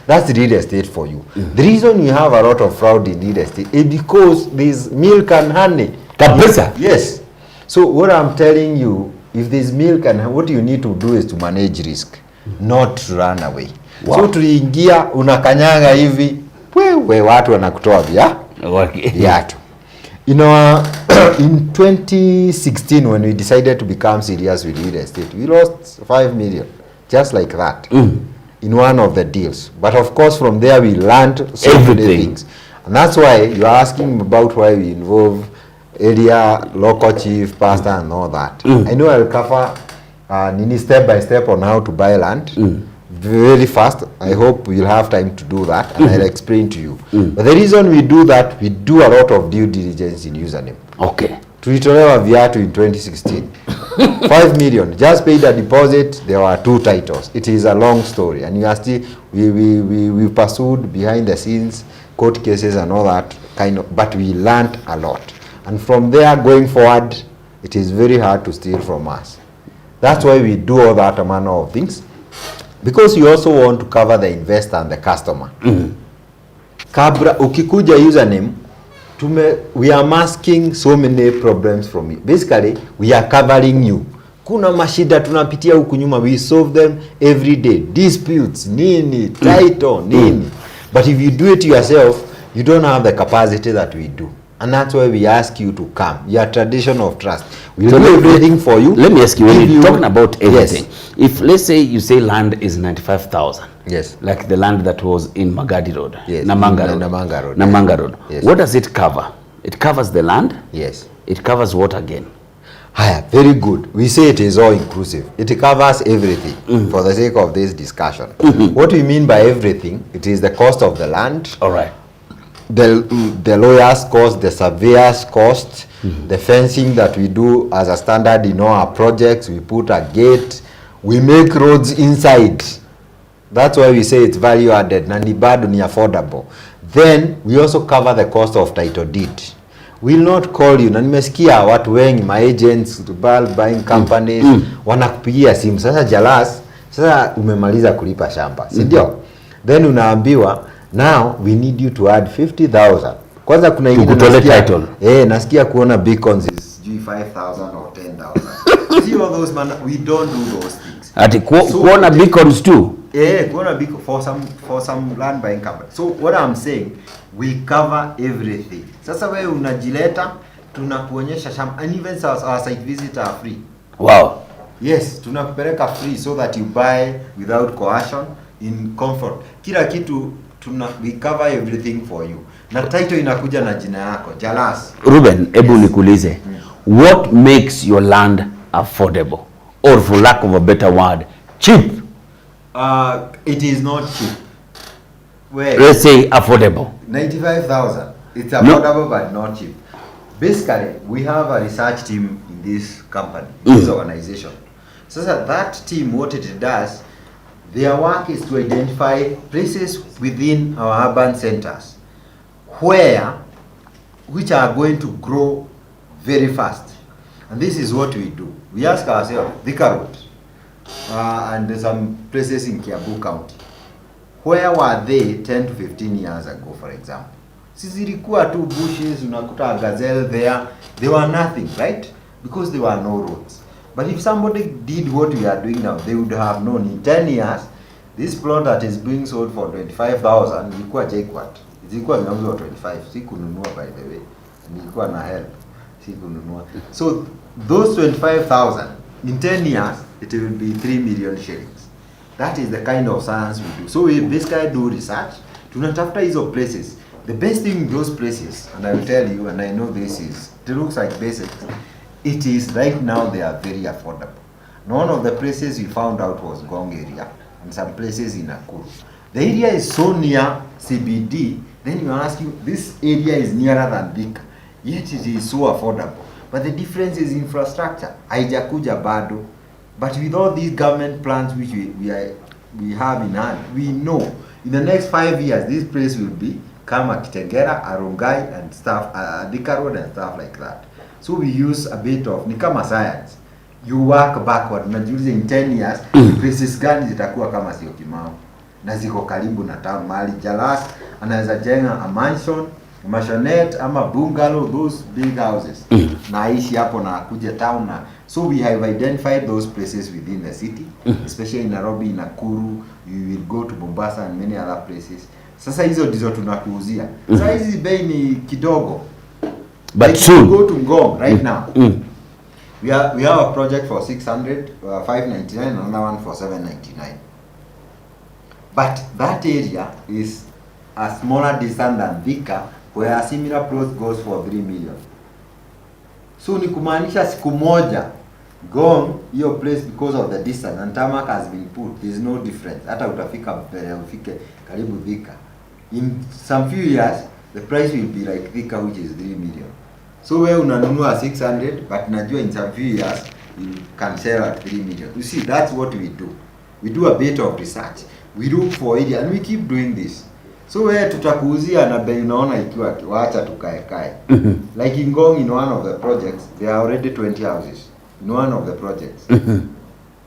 That's real estate for you. The reason we have a lot of fraud in real estate is because there's milk and honey. Kabisa. Yes. So what I'm telling you, if there's milk and what you need to do is to manage risk. Not run away. Wow. So tuliingia unakanyanga hivi wewe watu wanakutoa viatu. You know, in 2016 when we decided to become serious with real estate, we lost 5 million just like that in one of the deals. But of course from there we learned so many things. And that's why you are asking about why we involve area, local chief, pastor and all that. I know I'll cover step by step on how to buy land very fast. I hope we'll have time to do that and I'll explain to you. But the reason we do that, we do a lot of due diligence in username. Okay. Tulitolewa viatu in 2016. 5 million. Just paid a deposit. There were 2 titles. It is a long story. And you are still, we pursued behind the scenes, court cases and all that kind of, but we learned a lot. And from there going forward, it is very hard to steal from us. That's why we do all that manner of things. Because you also want to cover the investor and the customer. Kabra, ukikuja username, we are masking so many problems from you. Basically, we are covering you kuna mashida tunapitia huku nyuma, we solve them every day, disputes nini, title nini. But if you do it yourself, you don't have the capacity that we do. And that's why we ask you to come. Your tradition of trust. We'll do everything for you. Let me ask you, when you're talking about everything, yes. If let's say you say land is 95,000, yes, like the land that was in Magadi Road, yes, Namanga Road, yes. What does it cover? It covers the land. Yes. It covers what again? Haya, very good. We say it is all inclusive. It covers everything for the sake of this discussion. What we mean by everything, it is the cost of the land. All right. The lawyer's cost, the surveyor's cost, the fencing that we do as a standard in all our projects. We put a gate, we make roads inside. That's why we say it's value added, na ni bado ni affordable. Then we also cover the cost of title deed. We'll not call you, na nimesikia watu wengi, my agents, bulk buying companies, wanakupigia simu, sasa Jalas, sasa umemaliza kulipa shamba, si ndio? Then unaambiwa, now we need you to add 50,000. Kwanza kuna ingine nasikia, nasikia kuona beacons is 5,000 or 10,000. See all those man, we don't do those things. Ati kuona beacons too? Kuona beacon for some land buying company. So what I'm saying, we cover everything. Sasa wewe unajileta, tunakuonyesha shamba, and even our site visit are free. Wow. Yes, tunakupeleka free so that you buy without coercion, in comfort. Kila kitu we cover everything for you. Na title inakuja na jina yako, Jalas. Ruben, ebu nikuulize. What makes your land affordable? Or for lack of a better word, cheap? It is not cheap. Well, let's say affordable. 95,000. It's affordable but not cheap. Basically, we have a research team in this company, this organization. So that team, what it does, their work is to identify places within our urban centers which are going to grow very fast. And this is what we do. We ask ourselves, Thika Road, and some places in Kiambu County, where were they 10 to 15 years ago, for example? Zilikuwa tu bushes, unakuta gazelle there. They were nothing, right? Because there were no roads. But if somebody did what we are doing now, they would have known in 10 years, this plot that is being sold for 25,000, ilikuwa jackpot. Ilikuwa inauzwa 25, sikununua by the way. Nilikuwa na help, sikununua. So those 25,000, in 10 years, it will be 3 million shillings. That is the kind of science we do. So we basically do research. Tunatafuta hizo places. The best thing in those places, and I will tell you, and I know it looks like basics, it is right now they are very affordable. One of the places we found out was Gong area, and some places in Nakuru. The area is so near CBD, then you ask you, this area is nearer than Thika, yet it is so affordable. But the difference is infrastructure. Haijakuja bado. But with all these government plans which we have in hand, we know in the next 5 years this place will be Kama Kitengera, Arungai and stuff, Thika Road and stuff like that. So we use a bit of, ni kama science. You work backward, unajiuliza in 10 years, places gani zitakuwa kama sio Kimau. Na ziko karibu na town, mahali Jalas, anaweza jenga a mansion, maisonette, ama bungalow, those big houses. Na aishi hapo na kuja town na. So we have identified those places within the city, especially in Nairobi, Nakuru, you will go to Mombasa and many other places. Sasa hizo ndizo tunakuuzia. Sasa hizi bei ni kidogo. But like soon go to Ngong right now. We have a project for 600, 599, another one for 799. But that area is a smaller distance than Thika, where a similar plot goes for 3 million. So ni kumaanisha siku moja Ngong, your place, because of the distance and tarmac has been put, there is no difference. Hata utafika mbele ufike karibu Thika. In some few years, the price will be like Thika, which is 3 million. So wewe unanunua 600, but najua in some few years you can sell at 3 million. You see, that's what we do. We do a bit of research. We look for area and we keep doing this. So wewe tutakuuzia na bei unaona ikiwa waacha tukae. Like in Ngong, in one of the projects, there are already 20 houses in one of the projects.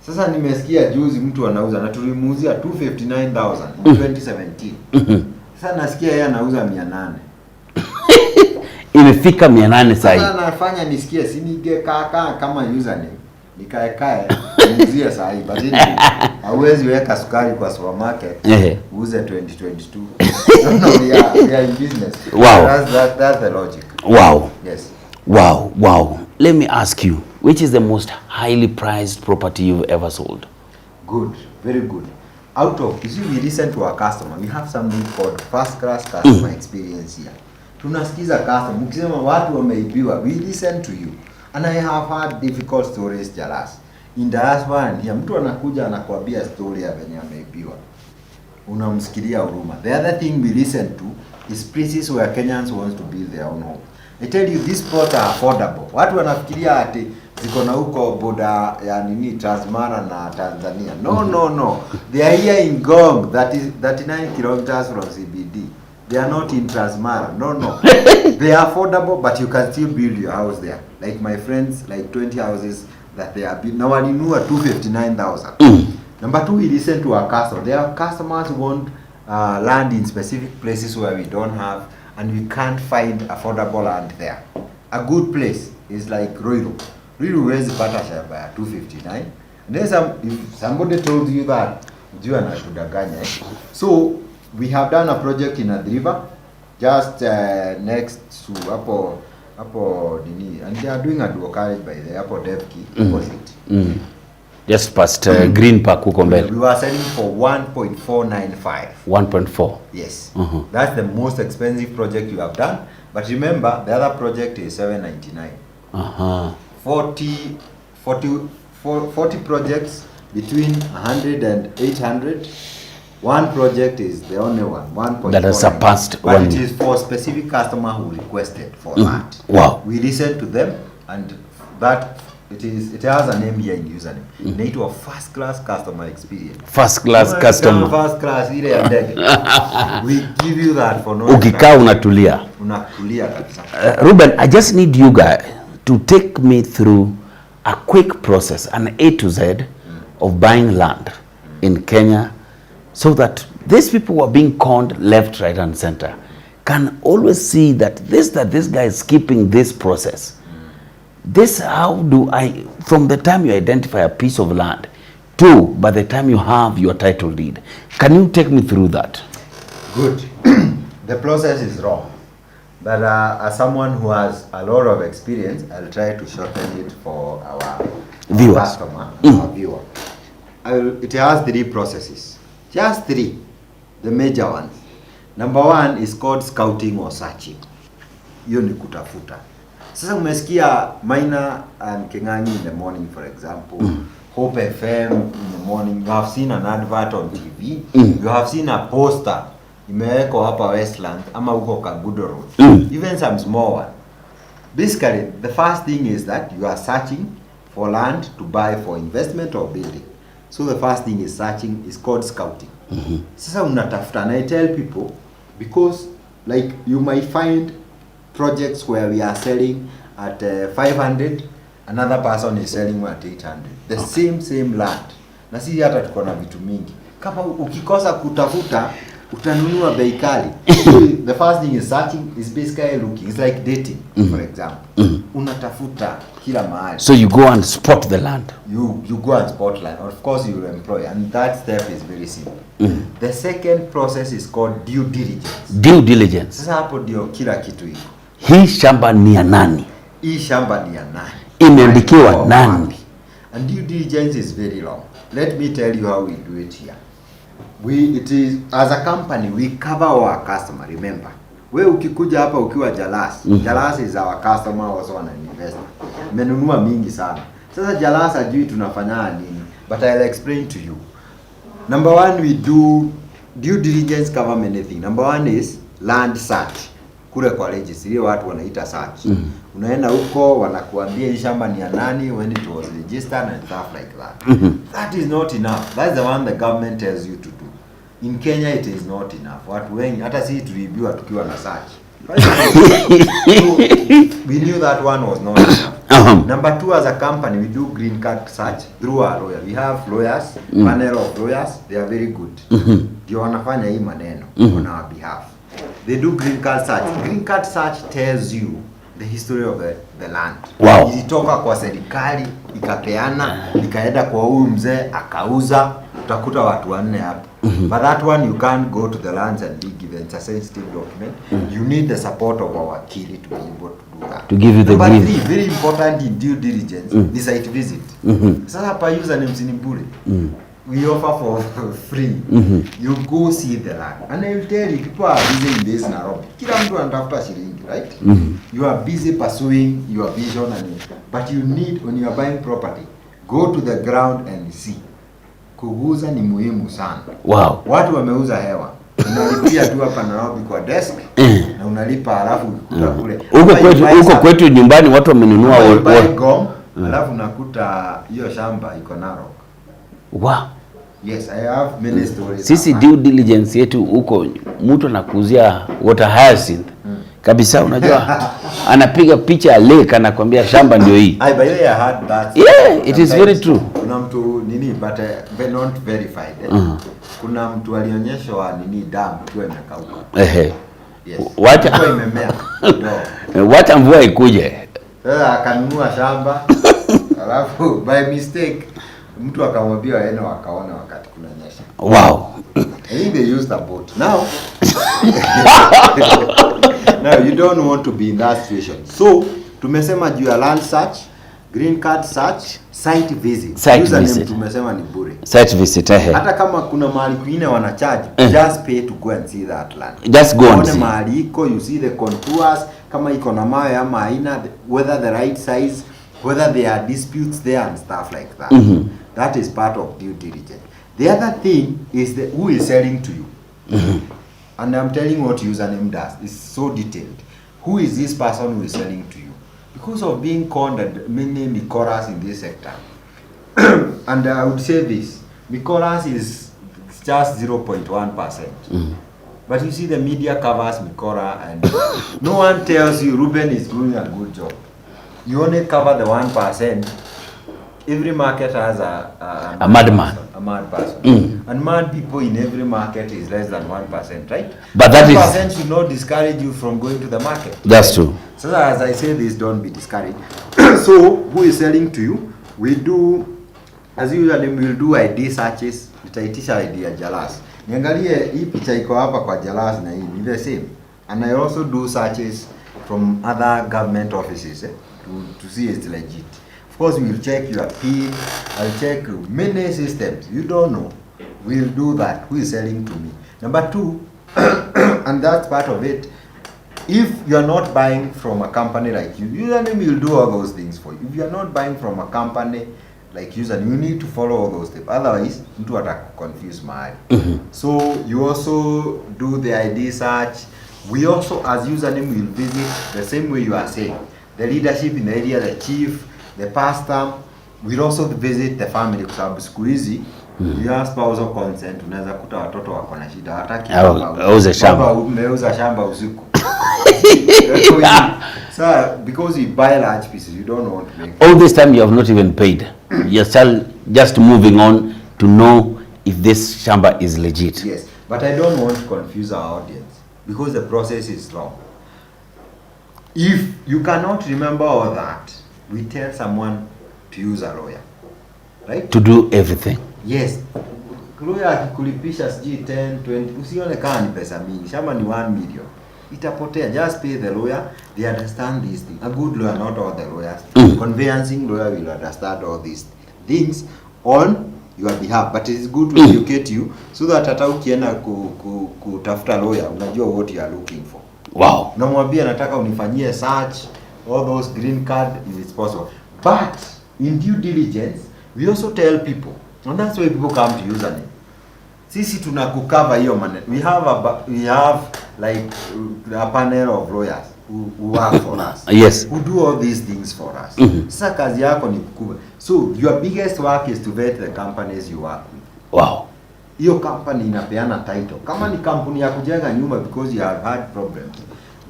Sasa nimesikia juzi mtu anauza na tulimuuzia 259,000 in 2017. Sasa nasikia yeye anauza 800. Imefika 800 sasa. Sasa nafanya nisikie sinige kaka kama username. nikae niuzie saa hii, but hauwezi weka sukari kwa supermarket uuze 2022. No, we are in business. Wow. That's the logic. Wow. Yes. Wow. Let me ask you, which is the most highly prized property you've ever sold? Good, very good. Out of, you see, we listen to our customer. We have something called first class customer experience here. Tunasikiza customer, mkisema watu wameibiwa, we listen to you. And I have had difficult stories, Jalas. In Diaspora, mtu anakuja anakuambia story ya venye ameibiwa. Unamsikilia huruma. The other thing we listen to is places where Kenyans want to build their own home. I tell you, these plots are affordable. Watu wanafikiria ati ziko na huko boda ya nini Transmara na Tanzania. No. They are here in Gong, that is 39 kilometers from CBD. They are not in Transmara. No. They are affordable, but you can still build your house there. Like my friends, like 20 houses that they are building. Now, I knew 259,000. Number two, we listen to our customers. Their customers want land in specific places where we don't have, and we can't find affordable land there. A good place is like Ruben. Ruben raised pata shamba ya 259. And then if somebody told you that, you are not kudanganya. So we have done a project in Adriva, just next to Apo Dini, and they are doing a dual carriage by the Apo Devki opposite. Just past Green Park huko mbele. We were selling for 1.495. 1.4. Yes. That's the most expensive project you have done. But remember, the other project is 799. 40 projects between 100 and 800. One project is the only one, 1.4. That has surpassed but one. It is for specific customer who requested for that. Wow. We listened to them, and that it has a name here in username. Inaitwa first class customer experience. First class customer. First class ile ya ndege. We give you that for no. Ukikaa unatulia. Unatulia kabisa. Ruben, I just need you guys to take me through a quick process, an A to Z of buying land in Kenya, so that these people who are being conned left, right, and center can always see that this guy is skipping this process. This, how do I, from the time you identify a piece of land to by the time you have your title deed, can you take me through that? Good. The process is wrong, but as someone who has a lot of experience, I'll try to shorten it for our viewers. Customer, our viewer. It has 3 processes, just 3, the major ones. Number 1 is called scouting or searching. Hiyo ni kutafuta. Sasa umesikia Maina and Kimani in the morning, for example, Hope FM in the morning, you have seen an advert on TV, you have seen a poster imewekwa hapa Westland ama huko Kagudo Road, even some small one. Basically, the first thing is that you are searching for land to buy for investment or building. So the first thing is searching, is called scouting. Sasa unatafuta, and I tell people, because like you might find projects where we are selling at 500, another person is selling at 800. The same land. Na sisi hata tuko na vitu mingi. Kama ukikosa kutafuta, utanunua bei kali. So the first thing is searching, is basically looking. It's like dating, for example. Unatafuta kila mahali. So you go and spot the land. You go and spot land. Of course you will employ, and that step is very simple. The second process is called due diligence. Due diligence. Sasa hapo ndio kila kitu hiko. Hii shamba ni ya nani? Hii shamba ni ya nani? Imeandikiwa nani? And due diligence is very long. Let me tell you how we do it here. It is, as a company, we cover our customer, remember. We ukikuja hapa ukiwa Jalas. Jalas is our customer, also an investor. Menunua mingi sana. Sasa Jalas ajui tunafanya nini. But I'll explain to you. Number 1, we do due diligence cover many things. Number 1 is land search. Kule kwa registry watu wanaita search. Unaenda huko wanakuambia hii shamba ni ya nani, when it was registered and stuff like that. That is not enough. That's the one the government tells you to do. In Kenya it is not enough. Watu wengi hata sisi tuliibiwa tukiwa na search. So, we knew that one was not enough. Number 2, as a company, we do green card search through our lawyer. We have lawyers, panel of lawyers. They are very good. Ndio wanafanya hii maneno on our behalf. They do green card search. Green card search tells you the history of the land. Wow. Ilitoka kwa serikali ikapeana, ikaenda kwa huyu mzee akauza, utakuta watu wanne hapo. But that one you can't go to the lands and be given. It's a sensitive document. You need the support of our wakili to be able to do that. To give you the Number green. 3, very important in due diligence, the site visit. Sasa hapa username ni bure. We offer for free. You go see the land. And I will tell you, people are busy in this Nairobi. Kila mtu anatafuta shilingi, right? You are busy pursuing your vision, but you need, when you are buying property, go to the ground and see. Kuuza ni muhimu sana. Wow. Watu wameuza hewa. Unalipia tu hapa Nairobi kwa desk na unalipa halafu ukuta kule. Huko kwetu nyumbani watu wamenunua halafu nakuta hiyo shamba iko Narok. Wow. Yes, I have many stories. Sisi due diligence yetu huko mtu anakuuzia water hyacinth. Kabisa unajua anapiga picha ya lake anakuambia shamba ndio hii. I by the way I had that. Yeah, it is very true. Kuna mtu nini but not verified. Kuna mtu alionyeshwa nini dam ikiwa imekauka. Yes. Wacha imemea. No. Wacha mvua ikuje. Sasa akanunua shamba. Alafu by mistake mtu akamwambia waende wakaona wakati kunanyesha. Wow. I think they used a boat. Now now you don't want to be in that situation. So tumesema juu ya land search, green card search, site visit. Site visit. Tumesema ni bure. Site visit. Hata kama kuna mahali kwingine wana charge, just pay to go and see that land. Just go and see. Mahali iko, you see the contours, kama iko na mawe ama haina, whether the right size, whether there are disputes there and stuff like that. That is part of due diligence. The other thing is who is selling to you. And I'm telling what username does. It's so detailed. Who is this person who is selling to you? Because of being conned and many Mikoras in this sector. And I would say this, Mikoras is just 0.1%. But you see the media covers Mikora and no one tells you Ruben is doing a good job. You only cover the 1%. Every market has a madman. A mad person. And mad people in every market is less than 1%, right? But that 1% should not discourage you from going to the market. That's true. So as I say this, don't be discouraged. So who is selling to you? We do, as usually we will do ID searches. Tutaitisha ID ya Jalas. Niangalie hii picha iko hapa kwa Jalas na hii ni the same. And I also do searches from other government offices to see it's legit. Of course, we will check your PIN. I'll check many systems. You don't know. We'll do that. Who is selling to me? Number 2, and that's part of it. If you are not buying from a company like Username will do all those things for you. If you are not buying from a company like Username, you need to follow all those steps. Otherwise, mtu atakuconfuse mahali. So you also do the ID search. We also, as Username, will visit the same way you are saying. The leadership in the area, the chief, the pastor. We'll also visit the family kwa sababu siku hizi you have spousal consent, unaweza kuta watoto wako na shida hataki auze shamba. Umeuza shamba usiku. So because you buy large pieces, you don't want to make all this time you have not even paid. You're still just moving on to know if this shamba is legit. Yes, but I don't want to confuse our audience because the process is long. If you cannot remember all that, we tell someone to use a lawyer, right? To do everything. Yes. Lawyer akikulipisha sijui 10, 20, usione kama ni pesa mingi. Shamba ni 1 million. Itapotea. Just pay the lawyer. They understand these things. A good lawyer, not all the lawyers. Conveyancing lawyer will understand all these things on your behalf. But it is good to educate you so that hata ukienda kutafuta lawyer, unajua what you are looking for. Wow. Namwambia nataka unifanyie search, all those green card, if it's possible. But in due diligence, we also tell people, and that's why people come to Username. Sisi tunakucover hiyo maneno. We have like a panel of lawyers who work for us. Yes. Who do all these things for us. Sasa kazi yako ni kubwa. So your biggest work is to vet the companies you work with. Wow. Hiyo company inapeana title. Kama ni kampuni ya kujenga nyumba because you have had problems,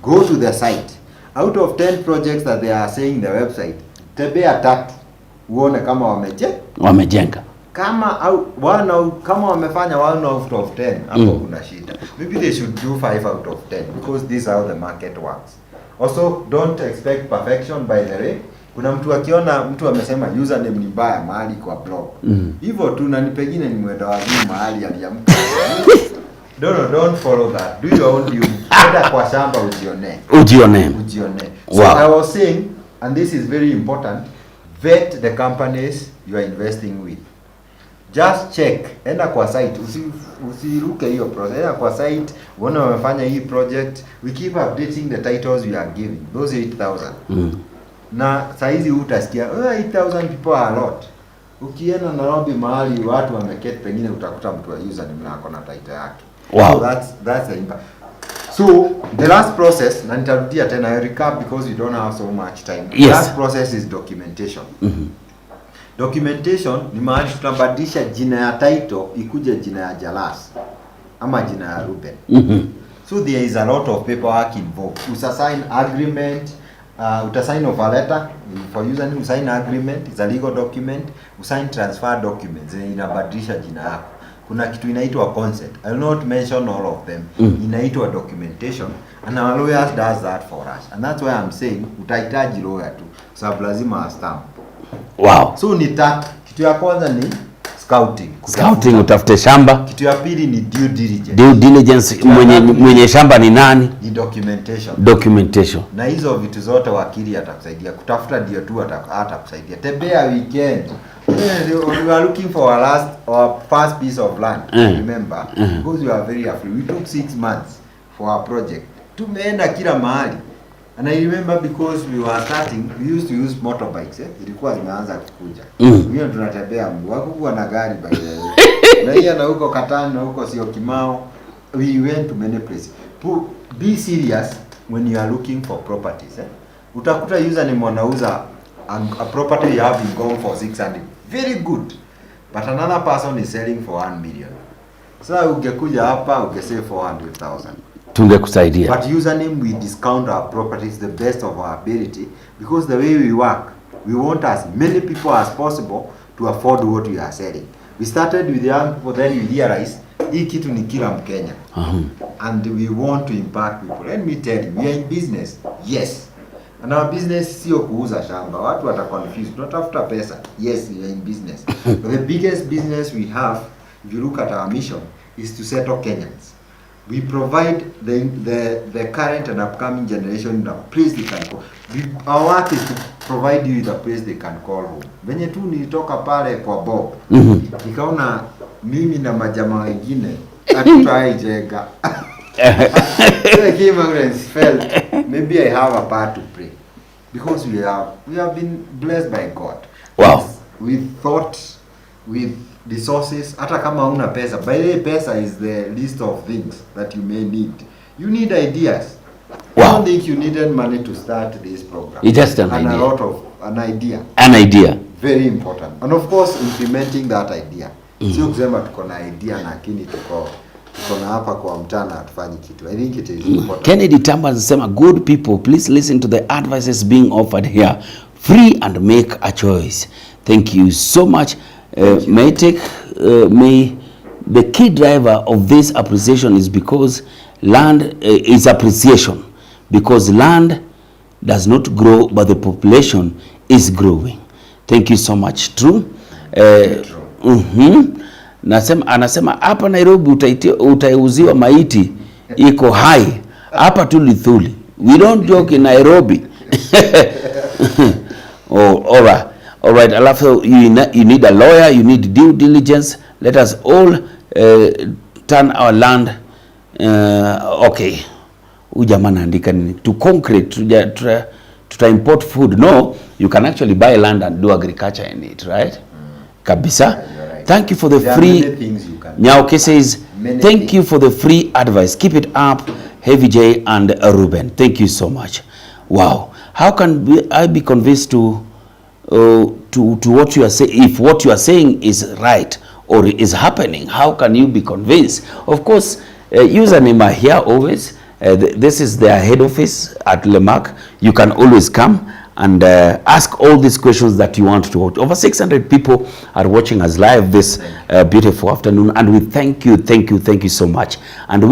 go to the site. Out of 10 projects that they are saying the website, tembea 3 uone kama wamejenga. Kama wamefanya 1 out of 10 hapo kuna shida. Maybe they should do 5 out of 10 because this is how the market works. Also, don't expect perfection, by the way. Kuna mtu akiona mtu amesema username ni mbaya mahali kwa blog. Hivyo tu, na ni pengine ni mwenda wazimu mahali aliamka. Don't follow that. Do your own duty. Enda kwa shamba ujione. So wow. I was saying, and this is very important, vet the companies you are investing with. Just check. Enda kwa site. Usiruke hiyo process. Enda kwa site. Uone wamefanya hii project. We keep updating the titles we are giving. Those 8,000. Na saizi utasikia 8,000 people are a lot. Ukienda Nairobi mahali watu wameketi, pengine utakuta mtu wa user ni mlako na title yake. Wow. So that's the impact. So the last process, na nitarudia tena, I recap because we don't have so much time. Yes. The last process is documentation. Documentation ni mahali tunabadilisha jina ya title ikuje jina ya Jalas ama jina ya Ruben. So there is a lot of paperwork involved. Usasign agreement, utasign offer letter for username, usign agreement, it's a legal document, usign transfer documents, inabadilisha jina yako. Kuna kitu inaitwa consent. I will not mention all of them. Inaitwa documentation, and our lawyers does that for us. And that's why I'm saying utahitaji lawyer tu, sababu lazima stamp. Wow. So kitu ya kwanza ni scouting. Scouting, utafute shamba. Kitu ya pili ni due diligence. Due diligence, mwenye shamba ni nani? Ni documentation. Documentation. Na hizo vitu zote wakili atakusaidia. Kutafuta ndio tu atakusaidia. Tembea weekend. We are looking for our first piece of land. Remember, because we are very afraid. We took 6 months for our project. Tumeenda kila mahali. And I remember because we were starting, we used to use motorbikes. Zilikuwa zimeanza kukuja. Hiyo tunatembea mguu. Hakukuwa na gari by the way. Na hiyo na huko Katani na huko sio Kimao. We went to many places. Be serious when you are looking for properties. Utakuta username wanauza a property you have been gone for 600. Very good. But another person is selling for 1 million. So ungekuja hapa ungesave 400,000. Tungekusaidia. But username, we discount our properties the best of our ability, because the way we work, we want as many people as possible to afford what we are selling. We started with young people, then we realized hii kitu ni kila Mkenya. And we want to impact people. Let me tell you, we are in business. Yes. And our business sio kuuza shamba. Watu wata confused. Tunatafuta pesa. Yes, we are in business. But the biggest business we have, if you look at our mission, is to settle Kenyans. We provide the current and upcoming generation the place they can call. Our work is to provide you with a place they can call home. Venye tu nilitoka pale kwa Bob, nikaona mimi na majamaa wengine hatutaijenga. So I came out and felt maybe I have a part to play, because we have been blessed by God. Wow. With thought, with resources. Hata kama una pesa, by the way, pesa is the list of things that you may need. You need ideas. Wow. I don't think you needed money to start this program. It's just an idea. A lot of an idea. An idea. Very important. And of course, implementing that idea. Sio kusema tuko na idea lakini tuko na hapa kwa mtana hatufanyi kitu. I think it is important. Kennedy Tamba anasema, good people, please listen to the advices being offered here. Free and make a choice. Thank you so much. May the key driver of this appreciation is because land is appreciation, because land does not grow but the population is growing. Thank you so much. True. Anasema hapa Nairobi utauziwa maiti iko high, hapa tu Lithuli. We don't joke in Nairobi. Oh, all right. All right, alafu you need a lawyer, you need due diligence. Let us all turn our land. Okay. Ujamaa anaandika nini? To concrete, to import food. No, you can actually buy land and do agriculture in it, right? Kabisa. Yeah, right. Thank you for the free. Nyauke says, thank you for the free advice. Keep it up, Heavy J and Ruben. Thank you so much. Wow. How can I be convinced to what you are saying? If what you are saying is right or is happening, how can you be convinced? Of course, username are here always. This is their head office at Lemak. You can always come and ask all these questions that you want to watch. Over 600 people are watching us live this beautiful afternoon, and we thank you so much. And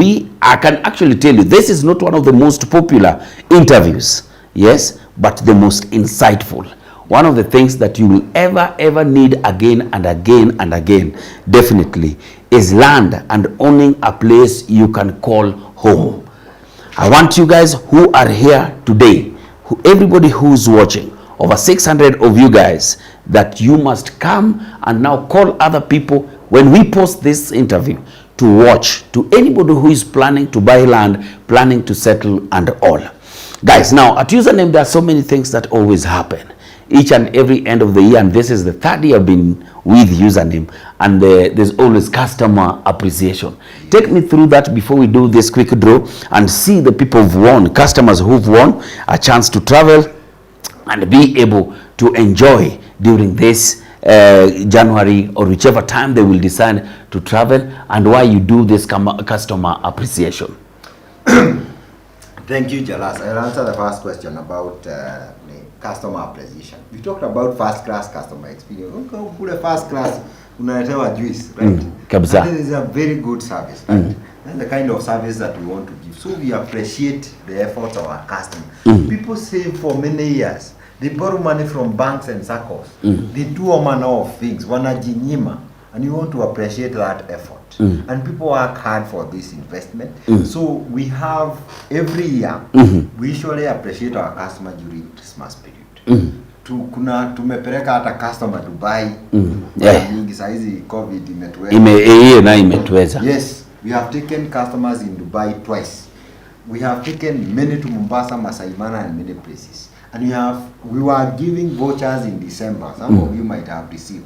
I can actually tell you, this is not one of the most popular interviews, yes, but the most insightful. One of the things that you will ever need again and again and again, definitely, is land and owning a place you can call home. I want you guys who are here today, everybody who's watching, over 600 of you guys, that you must come and now call other people when we post this interview to watch, to anybody who is planning to buy land, planning to settle and all. Guys, now at Username, there are so many things that always happen each and every end of the year, and this is the third year I've been with Username, and there's always customer appreciation. Take me through that before we do this quick draw and see the people who've won, customers who've won a chance to travel and be able to enjoy during this January or whichever time they will decide to travel, and why you do this customer appreciation. Thank you, Jalas. I'll answer the first question about customer appreciation. We talked about first class customer experience. Okay, first class, unaletewa juice, right? Kabisa. This is a very good service, right? That's the kind of service that we want to give. So we appreciate the efforts of our customers. People save for many years. They borrow money from banks and circles. They do all manner of things. Wanajinyima. And you want to appreciate that effort. And people work hard for this investment. So we have every year, we usually appreciate our customer during Christmas period. Tumepeleka hata customer Dubai. Nyingi saizi COVID imetuweza. Yes, we have taken customers in Dubai twice. We have taken many to Mombasa, Masai Mara, and many places. And we were giving vouchers in December. Some of you might have received.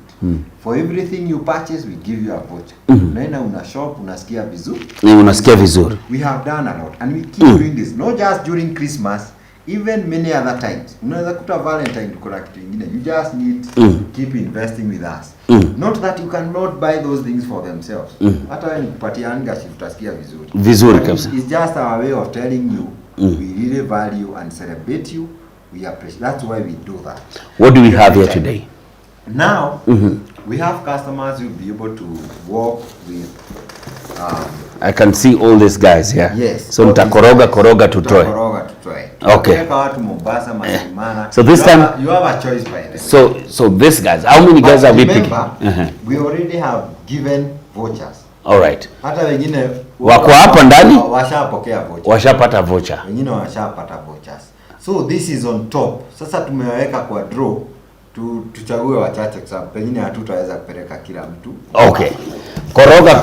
For everything you purchase, we give you a voucher. Unaenda una shop, unasikia vizuri. We have done a lot, and we keep doing this. Not just during Christmas, even many other times. Unaweza kuta Valentine kuna kitu kingine. You just need to keep investing with us. Not that you cannot buy those things for themselves. Hata wewe nikupatia angashi utasikia vizuri kabisa. It's just our way of telling you we really value and celebrate you. We appreciate. That's why we do that. What do we have here today? Now, we have customers who will be able to work with. I can see all these guys here. Yes. So koroga tutoe. Okay. So this time you have a choice by them. So these guys, how many guys are we picking? We already have given vouchers. All right. Hata wengine wako hapa ndani washapokea vouchers. Washapata voucher. Wengine washapata vouchers. So this is on top. Sasa tumeweka kwa draw tuchague wachache kwa sababu pengine hatutaweza kupeleka kila mtu. Okay. Koroga.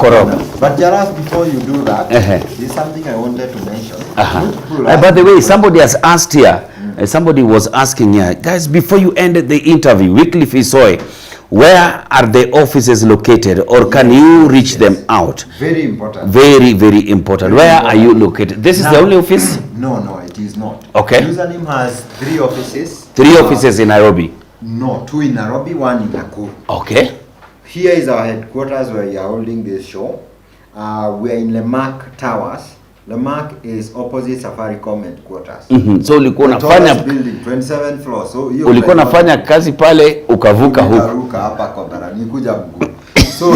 But just before you do that, there's something I wanted to mention. By the way, somebody has asked here, somebody was asking here, guys, before you ended the interview, Wycliffe Isoy, where are the offices located, or can you reach them out? Very important. Very important. Where are you located? This is the only office? No, it is not. Okay. Username has 3 offices. 3 offices in Nairobi? No, 2 in Nairobi, 1 in Nakuru. Okay. Here is our headquarters where we are holding this show. We are in Lemark Towers. Lemark is opposite Safaricom headquarters. So ulikuwa unafanya building 27 floors. So ulikuwa unafanya kazi pale ukavuka huko. Ukaruka hapa kwa bara nikuja mguu. So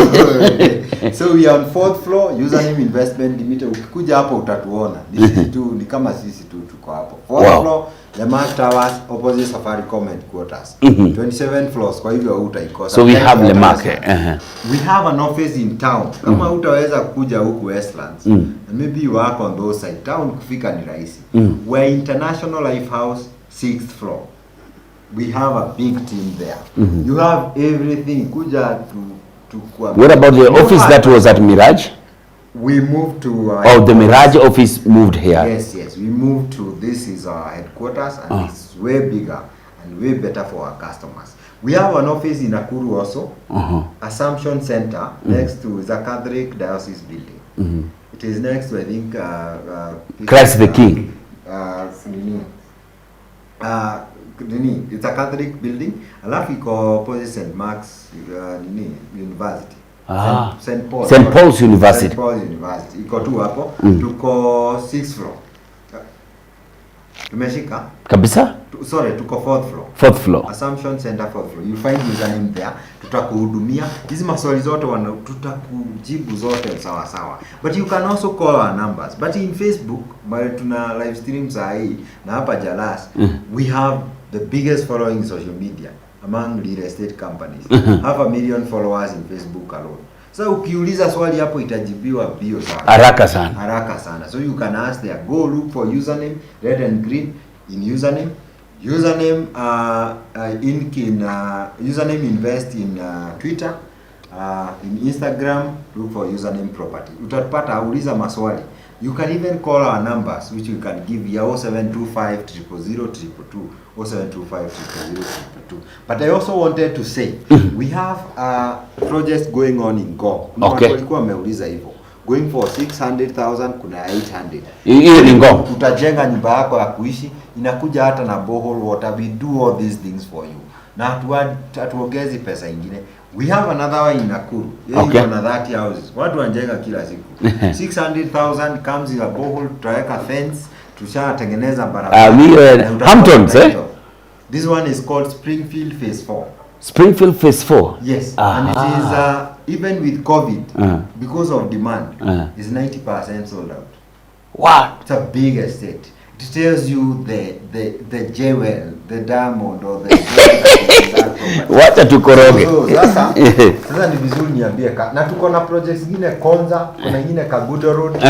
we are on 4th floor, Username Investment Limited. Ukikuja hapo utatuona. This is ni kama sisi tu tuko hapo. 4th floor, Lemark Towers, opposite Safaricom headquarters. 27 floors, kwa hivyo utaikosa. So we have Lemark. We have an office in town. Kama utaweza kuja huku Westlands, and maybe you work on those side, town kufika ni rahisi. We're International Life House, 6th floor. We have a big team there. You have everything. Kuja to What about the office that was at Mirage? We moved to the Mirage office moved here. Yes, we moved to this is our headquarters, and it's way bigger and way better for our customers. We have an office in Nakuru also, Assumption Center, next to the Catholic Diocese building. It is next to, I think, Christ the King. It's a Catholic building. Alafu iko opposite St. Mark's University. St. Paul's University. St. Paul's University. Iko tu hapo. Tuko 6th floor. Tumeshika? Kabisa? sorry, tuko fourth floor. Fourth floor. Assumption Center fourth floor. You find username there. Tutakuhudumia. Hizi maswali zote tutakujibu zote sawa sawa. But you can also call our numbers. But in Facebook, bali tuna live stream saa hii na hapa Jalas, we have the biggest following in social media among real estate companies. Half a million followers in Facebook alone. So ukiuliza swali hapo itajibiwa bio sana. Haraka sana. Haraka sana. So you can ask there, go look for username, red and green in username. Username username invest in Twitter, in Instagram, look for username property. Utapata uliza maswali. You can even call our numbers, which you can give here 0725 000 222, 0725 000 222. But I also wanted to say, we have projects going on in Go. Okay. Walikuwa wameuliza hivyo. Going for 600,000, kuna 800. Hiyo ni Go. Utajenga nyumba yako ya kuishi, inakuja hata na borehole water. We do all these things for you. Na hatuongezi pesa ingine. We have another one in Nakuru. Okay. Iko na 30 houses. Watu wanajenga kila siku. 600,000 comes in a borehole, tutaweka fence, tushatengeneza barabara. Hamptons, eh? This one is called Springfield Phase 4. Springfield Phase 4. Yes. And it is even with COVID, because of demand, is 90% sold out. What? It's a big estate. It tells you the jewel, the diamond or the wacha tukoroge. Sasa ni vizuri niambie na tuko na projects zingine Konza, kuna nyingine Kagudo Road.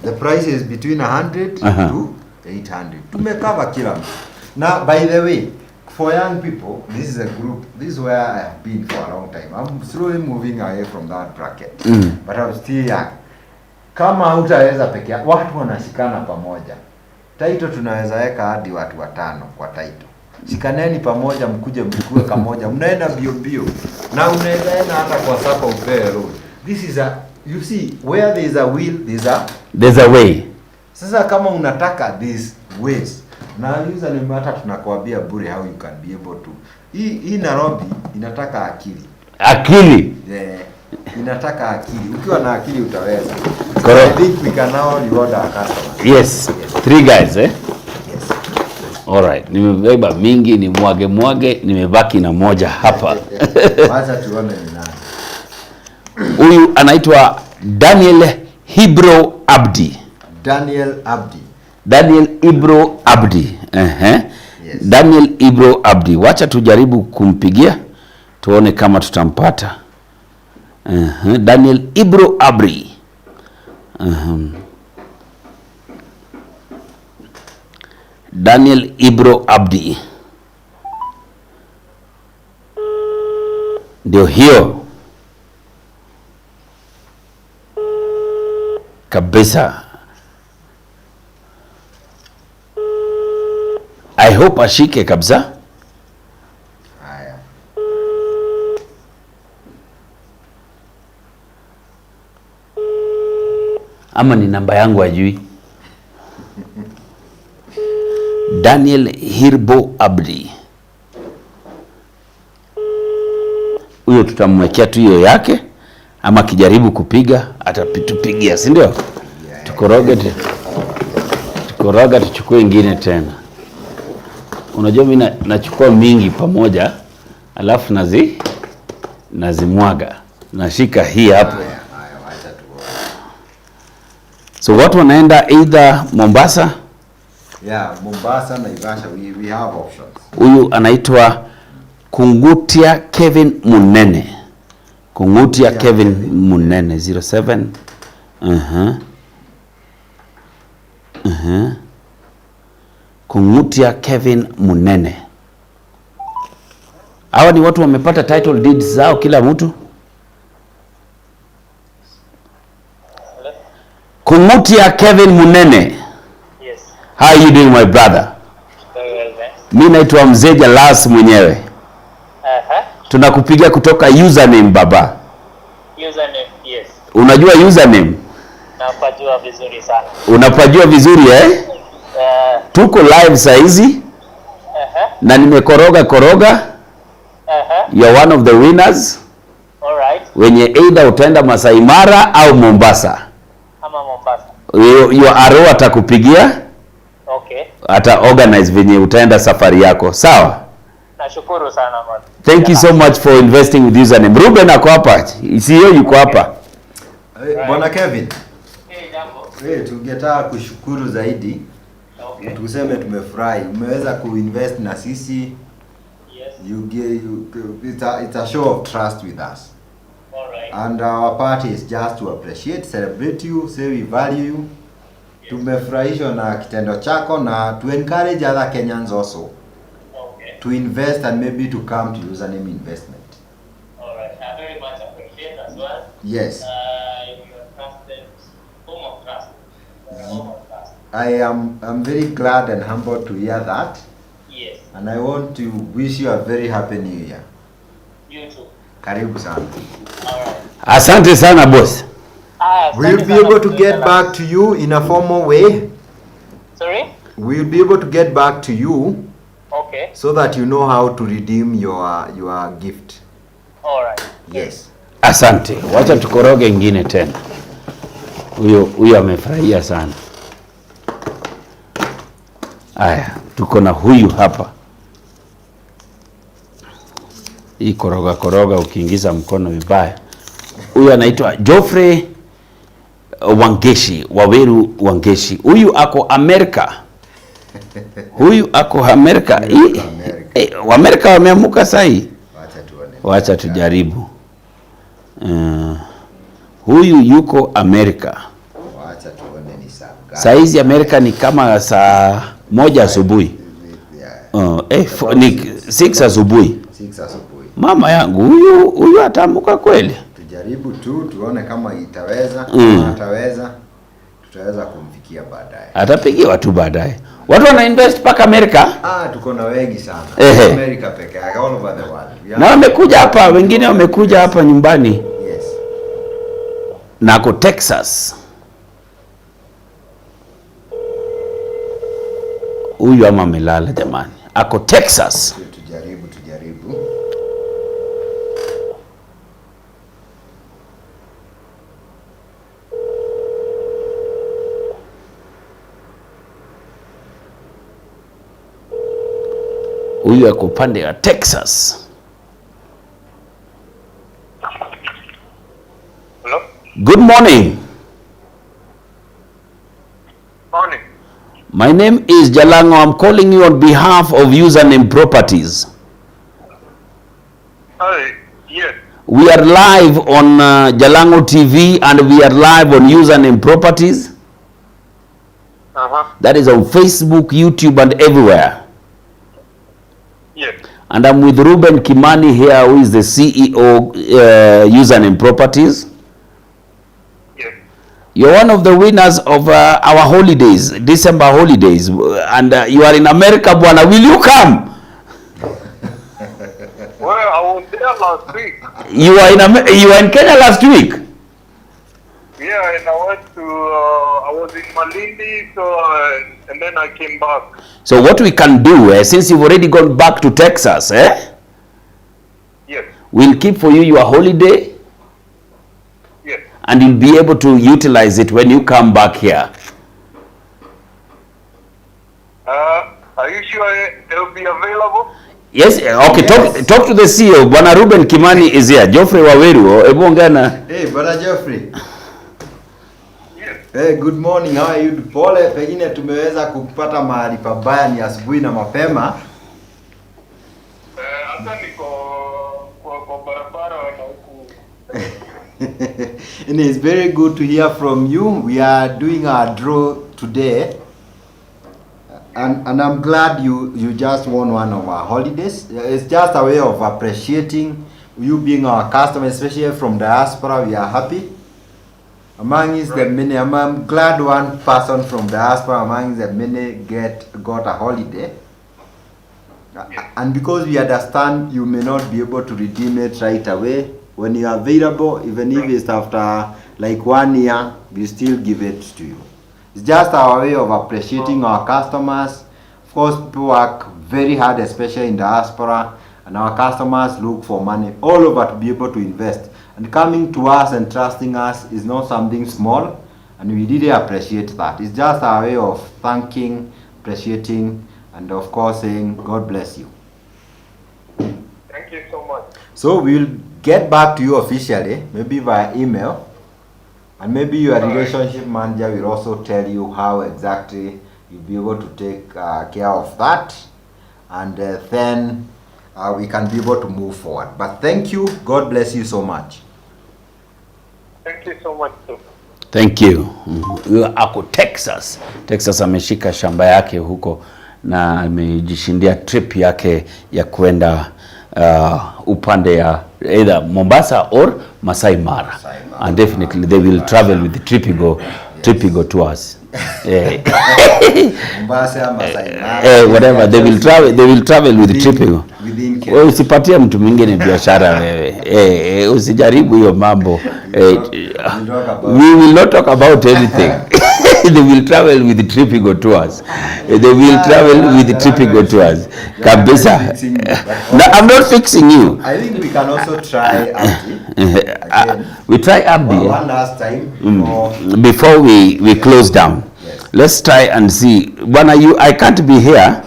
The price is between 100 to 800. Tumekava kila mtu. Now, by the way, for young people, this is a group, this is where I have been for a long time. I'm slowly moving away from that bracket. But I'm still young. Kama hutaweza peke yako, watu wanashikana pamoja. Title tunaweza weka hadi watu 5 kwa title. Shikaneni pamoja, mkuje mkue pamoja. Mnaenda bio bio. Na unaweza enda hata kwa sapa upewe road. This is a, you see, where there is a will, there's a way. Sasa kama unataka these ways, na username hata tunakwambia bure how you can be able to. Hii Nairobi inataka akili. Akili. Yeah. Inataka akili. Ukiwa na akili utaweza. Correct. I think we can now reward our customers. Yes. 3 guys, eh? Yes. Alright. Nimebeba mingi, ni mwage, nimebaki na moja hapa. Wacha tuone ni nani. Huyu anaitwa Daniel Ibro Abdi. Daniel Abdi. Daniel Ibro Abdi. Yes. Daniel Ibro Abdi. Wacha tujaribu kumpigia tuone kama tutampata. Daniel Ibro Abdi. Daniel Ibro Abdi. Ndio hiyo kabisa. I hope ashike kabisa. Haya. Ama ni namba yangu ajui. Daniel Hirbo Abdi. Huyo tutamwekea tu hiyo yake, ama kijaribu kupiga atatupigia, si ndio? Tukoroga tuchukue ingine tena. Unajua mimi nachukua mingi pamoja, alafu nazimwaga. Nashika hii hapo. So watu wanaenda either Mombasa. Yeah, Mombasa, Naivasha, we have options. Huyu anaitwa Kungutia Kevin Munene. Kungutia Kevin Munene 07. Kungutia Kevin Munene. Hawa ni watu wamepata title deeds zao kila mtu. Kungutia Kevin Munene. Yes. How are you doing, my brother? Very well, man. Mimi naitwa Mzee Jalas mwenyewe. Tunakupigia kutoka username baba. Username, yes. Unajua username? Napajua vizuri sana. Unapajua vizuri eh? Tuko live saa hizi. Na nimekoroga. You're one of the winners. All right. Wenye either utaenda Masai Mara au Mombasa. Ama Mombasa. Your aro atakupigia. Okay. ata organize venye utaenda safari yako. Sawa? Nashukuru sana man. Thank you so much for investing with username. Ruben ako hapa. CEO yuko hapa. Bwana Kevin. Jambo. Tungetaka kushukuru zaidi. Okay. Tuseme tumefurahi. Umeweza kuinvest na sisi. Yes. It's a show of trust with us. All right. And our party is just to appreciate, celebrate you, say we value you. Yes. Tumefurahishwa na kitendo chako na to encourage other Kenyans also Okay. to invest and maybe to come to username investment. All right. I very much appreciate as well. Yes. Your trusted home of trust. Home of trust. I'm very glad and humbled to hear that. Yes. And I want to wish you a very happy new year. You too. Karibu sana. All right. Asante sana boss. We'll be able to get back to you in a formal way. Sorry? We'll be able to get back to you Okay. so that you know how to redeem your gift. All right. Yes. Asante. Wacha tukoroge ingine tena. Huyo amefurahia sana. Aya, tuko na huyu hapa. Hii koroga ukiingiza mkono vibaya. Huyu anaitwa Geoffrey Wangeshi, Waweru Wangeshi. Huyu ako Amerika. Amerika wameamuka sahi. Wacha tuone. Wacha tujaribu. Huyu yuko Amerika. Wacha tuone ni saa ngapi. Saa hizi Amerika ni kama saa 1 asubuhi. Ni 6 asubuhi. 6 asubuhi. Mama yangu huyu atamuka kweli. Tujaribu tu tuone kama itaweza, kama ataweza tutaweza kumfikia baadaye. Atapigiwa tu baadaye. Watu wana invest paka Amerika. Tuko na wengi sana. Ehe. America peke yake, all over the world. Na wamekuja hapa, wengine wamekuja hapa nyumbani. Yes. Na ako Texas. Huyu ama amelala jamani. Ako Texas. Tujaribu. Huyu ako pande ya Texas. Hello? Good morning. Morning. My name is Jalango. I'm calling you on behalf of Username Properties. Hi. Yes. We are live on Jalango TV and we are live on Username Properties. That is on Facebook, YouTube and everywhere. Yes. And I'm with Ruben Kimani here, who is the CEO Username Properties. Yes. You're one of the winners of our holidays, December holidays, and you are in America, Bwana. Will you come? Well, I was there last week. You were in Kenya last week. Yeah, and I went to, I was in Malindi, so, and then I came back. So what we can do, since you've already gone back to Texas, Yes. we'll keep for you your holiday, Yes. and you'll be able to utilize it when you come back here. Are you sure it'll be available? Yes, okay, Yes. Talk to the CEO. Bwana Ruben Kimani is here. Geoffrey Waweru, hebu ongea na. Hey, Bwana Geoffrey. Yes. Hey, good morning. How are you? Pole, pengine tumeweza kupata mahali pabaya, ni asubuhi na mapema. Hata niko kwa barabara na huku. And it's very good to hear from you. We are doing our draw today. And I'm glad you just won one of our holidays. It's just a way of appreciating you being our customer, especially from Diaspora. We are happy. Among the many, I'm glad one person from Diaspora among the many got a holiday. And because we understand you may not be able to redeem it right away, when you are available, even if it's after like 1 year, we still give it to you. It's just our way of appreciating our customers. Of course, people work very hard, especially in Diaspora, and our customers look for money all over to be able to invest. And coming to us and trusting us is not something small, and we really appreciate that. It's just our way of thanking, appreciating and of course saying God bless you. Thank you so much. So we'll get back to you officially, maybe via email, and maybe your relationship manager will also tell you how exactly you'll be able to take care of that, and then we can be able to move forward. But thank you. God bless you so much. Thank you so much too. Thank you. Ako Texas. Texas ameshika shamba yake huko na amejishindia trip yake ya kwenda upande ya either Mombasa or Masai Mara. And definitely they will travel with the Tripigo tours. Mombasa, Masai Mara. Whatever they will travel with the Tripigo. Wewe usipatie mtu mwingine biashara wewe. Usijaribu hiyo mambo. We will not talk about anything. They will travel with the Tripigo tours. They will travel with the Tripigo tours. Kabisa. No, I'm not fixing you. I think we can also try Abdi. We try Abdi. One last time before we close down. Yes. Let's try and see. Bwana, I can't be here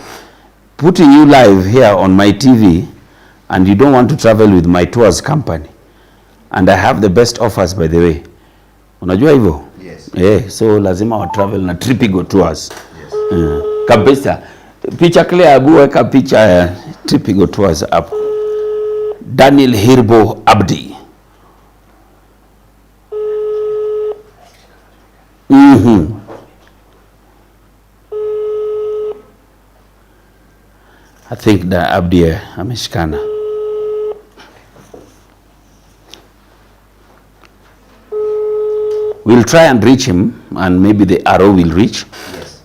putting you live here on my TV and you don't want to travel with my tours company. And I have the best offers, by the way. Unajua hivyo? Yes. So lazima wa travel na Tripigo tours. Yes. Kabisa. Picha clear, abu weka picha ya Tripigo tours hapo. Daniel Hirbo Abdi. I think that Abdi ameshikana. We'll try and reach him, and maybe the arrow will reach. Yes.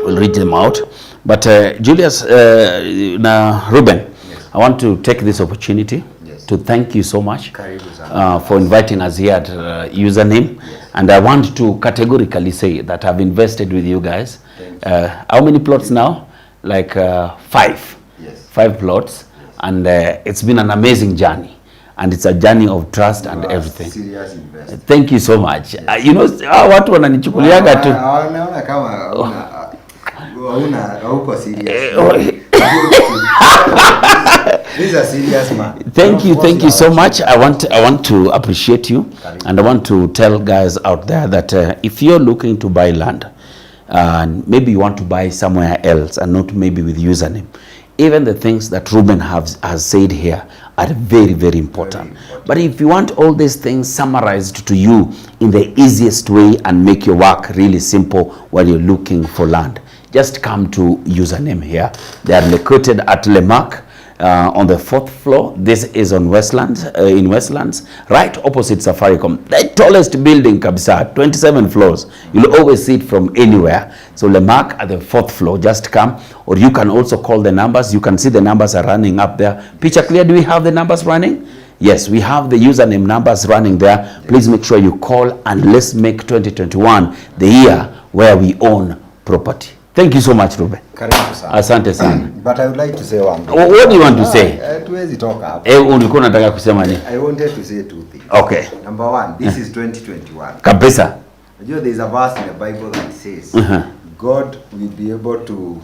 We'll reach them out. But Julius, Ruben, yes. I want to take this opportunity to thank you so much for inviting us here at Username. Yes. And I want to categorically say that I've invested with you guys. How many plots now? Like 5. Yes. 5 plots. Yes. And it's been an amazing journey. And it's a journey of trust and everything. Serious investment. Thank you so much. Yes. You know, watu wananichukuliaga tu. Naona kama hauko serious. This is a serious man. Thank you so much. I want to appreciate you, and I want to tell guys out there that if you're looking to buy land, and maybe you want to buy somewhere else and not maybe with Username, even the things that Ruben has said here are very, very important. But if you want all these things summarized to you in the easiest way and make your work really simple while you're looking for land, just come to Username here. They are located at Lemark on the 4th floor. This is on Westlands, in Westlands, right opposite Safaricom. The tallest building, kabisa, 27 floors. You'll always see it from anywhere. So Lemark at the 4th floor, just come. Or you can also call the numbers. You can see the numbers are running up there. Picture clear, do we have the numbers running? Yes, we have the Username numbers running there. Please make sure you call, and let's make 2021 the year where we own property. Thank you so much, Ruben. Karibu sana. Asante sana. But I would like to say one thing. What do you want to say? Tuwezi talk hapa. Ulikuwa unataka kusema nini? I wanted to say 2 things. Okay. Number 1, this is 2021. Kabisa. You know, there is a verse in the Bible that says, God will be able to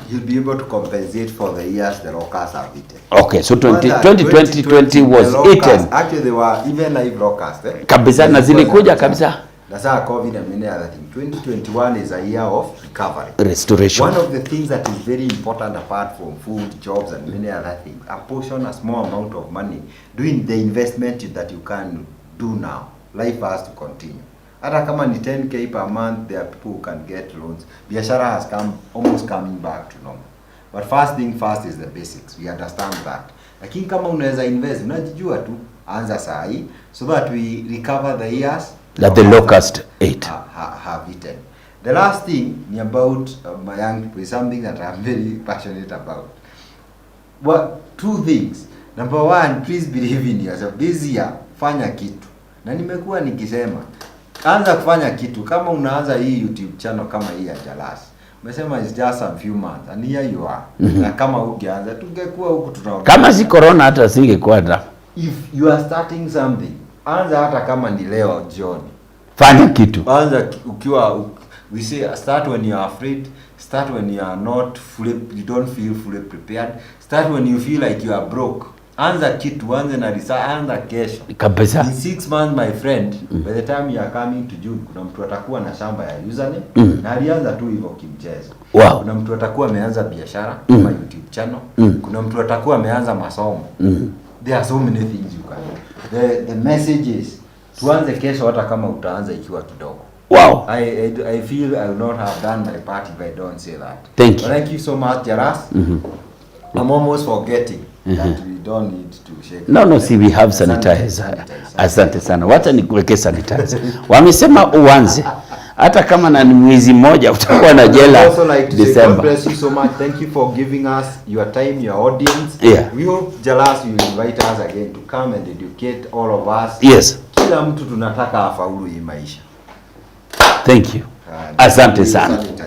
he'll be able to compensate for the years the locusts have eaten. Okay, so 2020 was eaten. Actually, they were even live locusts. Kabisa, na zilikuja kabisa. That's how COVID and many other things. 2021 is a year of recovery. Restoration. One of the things that is very important apart from food, jobs and many other things, apportion a small amount of money doing the investment that you can do now. Life has to continue. Hata kama ni 10k per month, there are people who can get loans. Biashara has almost coming back to normal. But first thing first is the basics. We understand that. Lakini kama unaweza invest, unajijua tu, anza saa hii, so that we recover the years that the locust ate. Have eaten. The last thing about my young people is something that I'm very passionate about. Well, 2 things. Number 1, please believe in yourself. This year, fanya kitu. Na nimekuwa nikisema, anza kufanya kitu. Kama unaanza hii YouTube channel kama hii ya Jalas, umesema it's just a few months and here you are. Na kama ungeanza tungekuwa huku tunaona. Kama si corona hata singekuwa hata. If you are starting something, anza hata kama ni leo jioni. Fanya kitu. Anza ukiwa We say start when you are afraid, start when you are not fully, you don't feel fully prepared, start when you feel like you are broke. Anza kitu, anza na research, anza kesho. Kabisa. In 6 months my friend, by the time you are coming to June, kuna mtu atakuwa na shamba ya username, na alianza tu hivyo kimchezo. Wow. Kuna mtu atakuwa ameanza biashara kama YouTube channel, kuna mtu atakuwa ameanza masomo. There are so many things you can do. The message is, tuanze kesho hata kama utaanza ikiwa kidogo. Wow. I feel I will not have done my part if I don't say that. Thank you. Thank you so much, Jaras. I'm almost forgetting that we don't need to shake. No, see we have sanitizer. Asante sana. Wacha nikuweke sanitizer. Wamesema uanze. Hata kama na mwezi mmoja utakuwa na jela. I also like to say God bless you so much. Thank you for giving us your time, your audience. Yeah. We hope Jalas will invite us again to come and educate all of us. Yes. Kila mtu tunataka afaulu hii maisha. Thank you. Asante sana. Asante.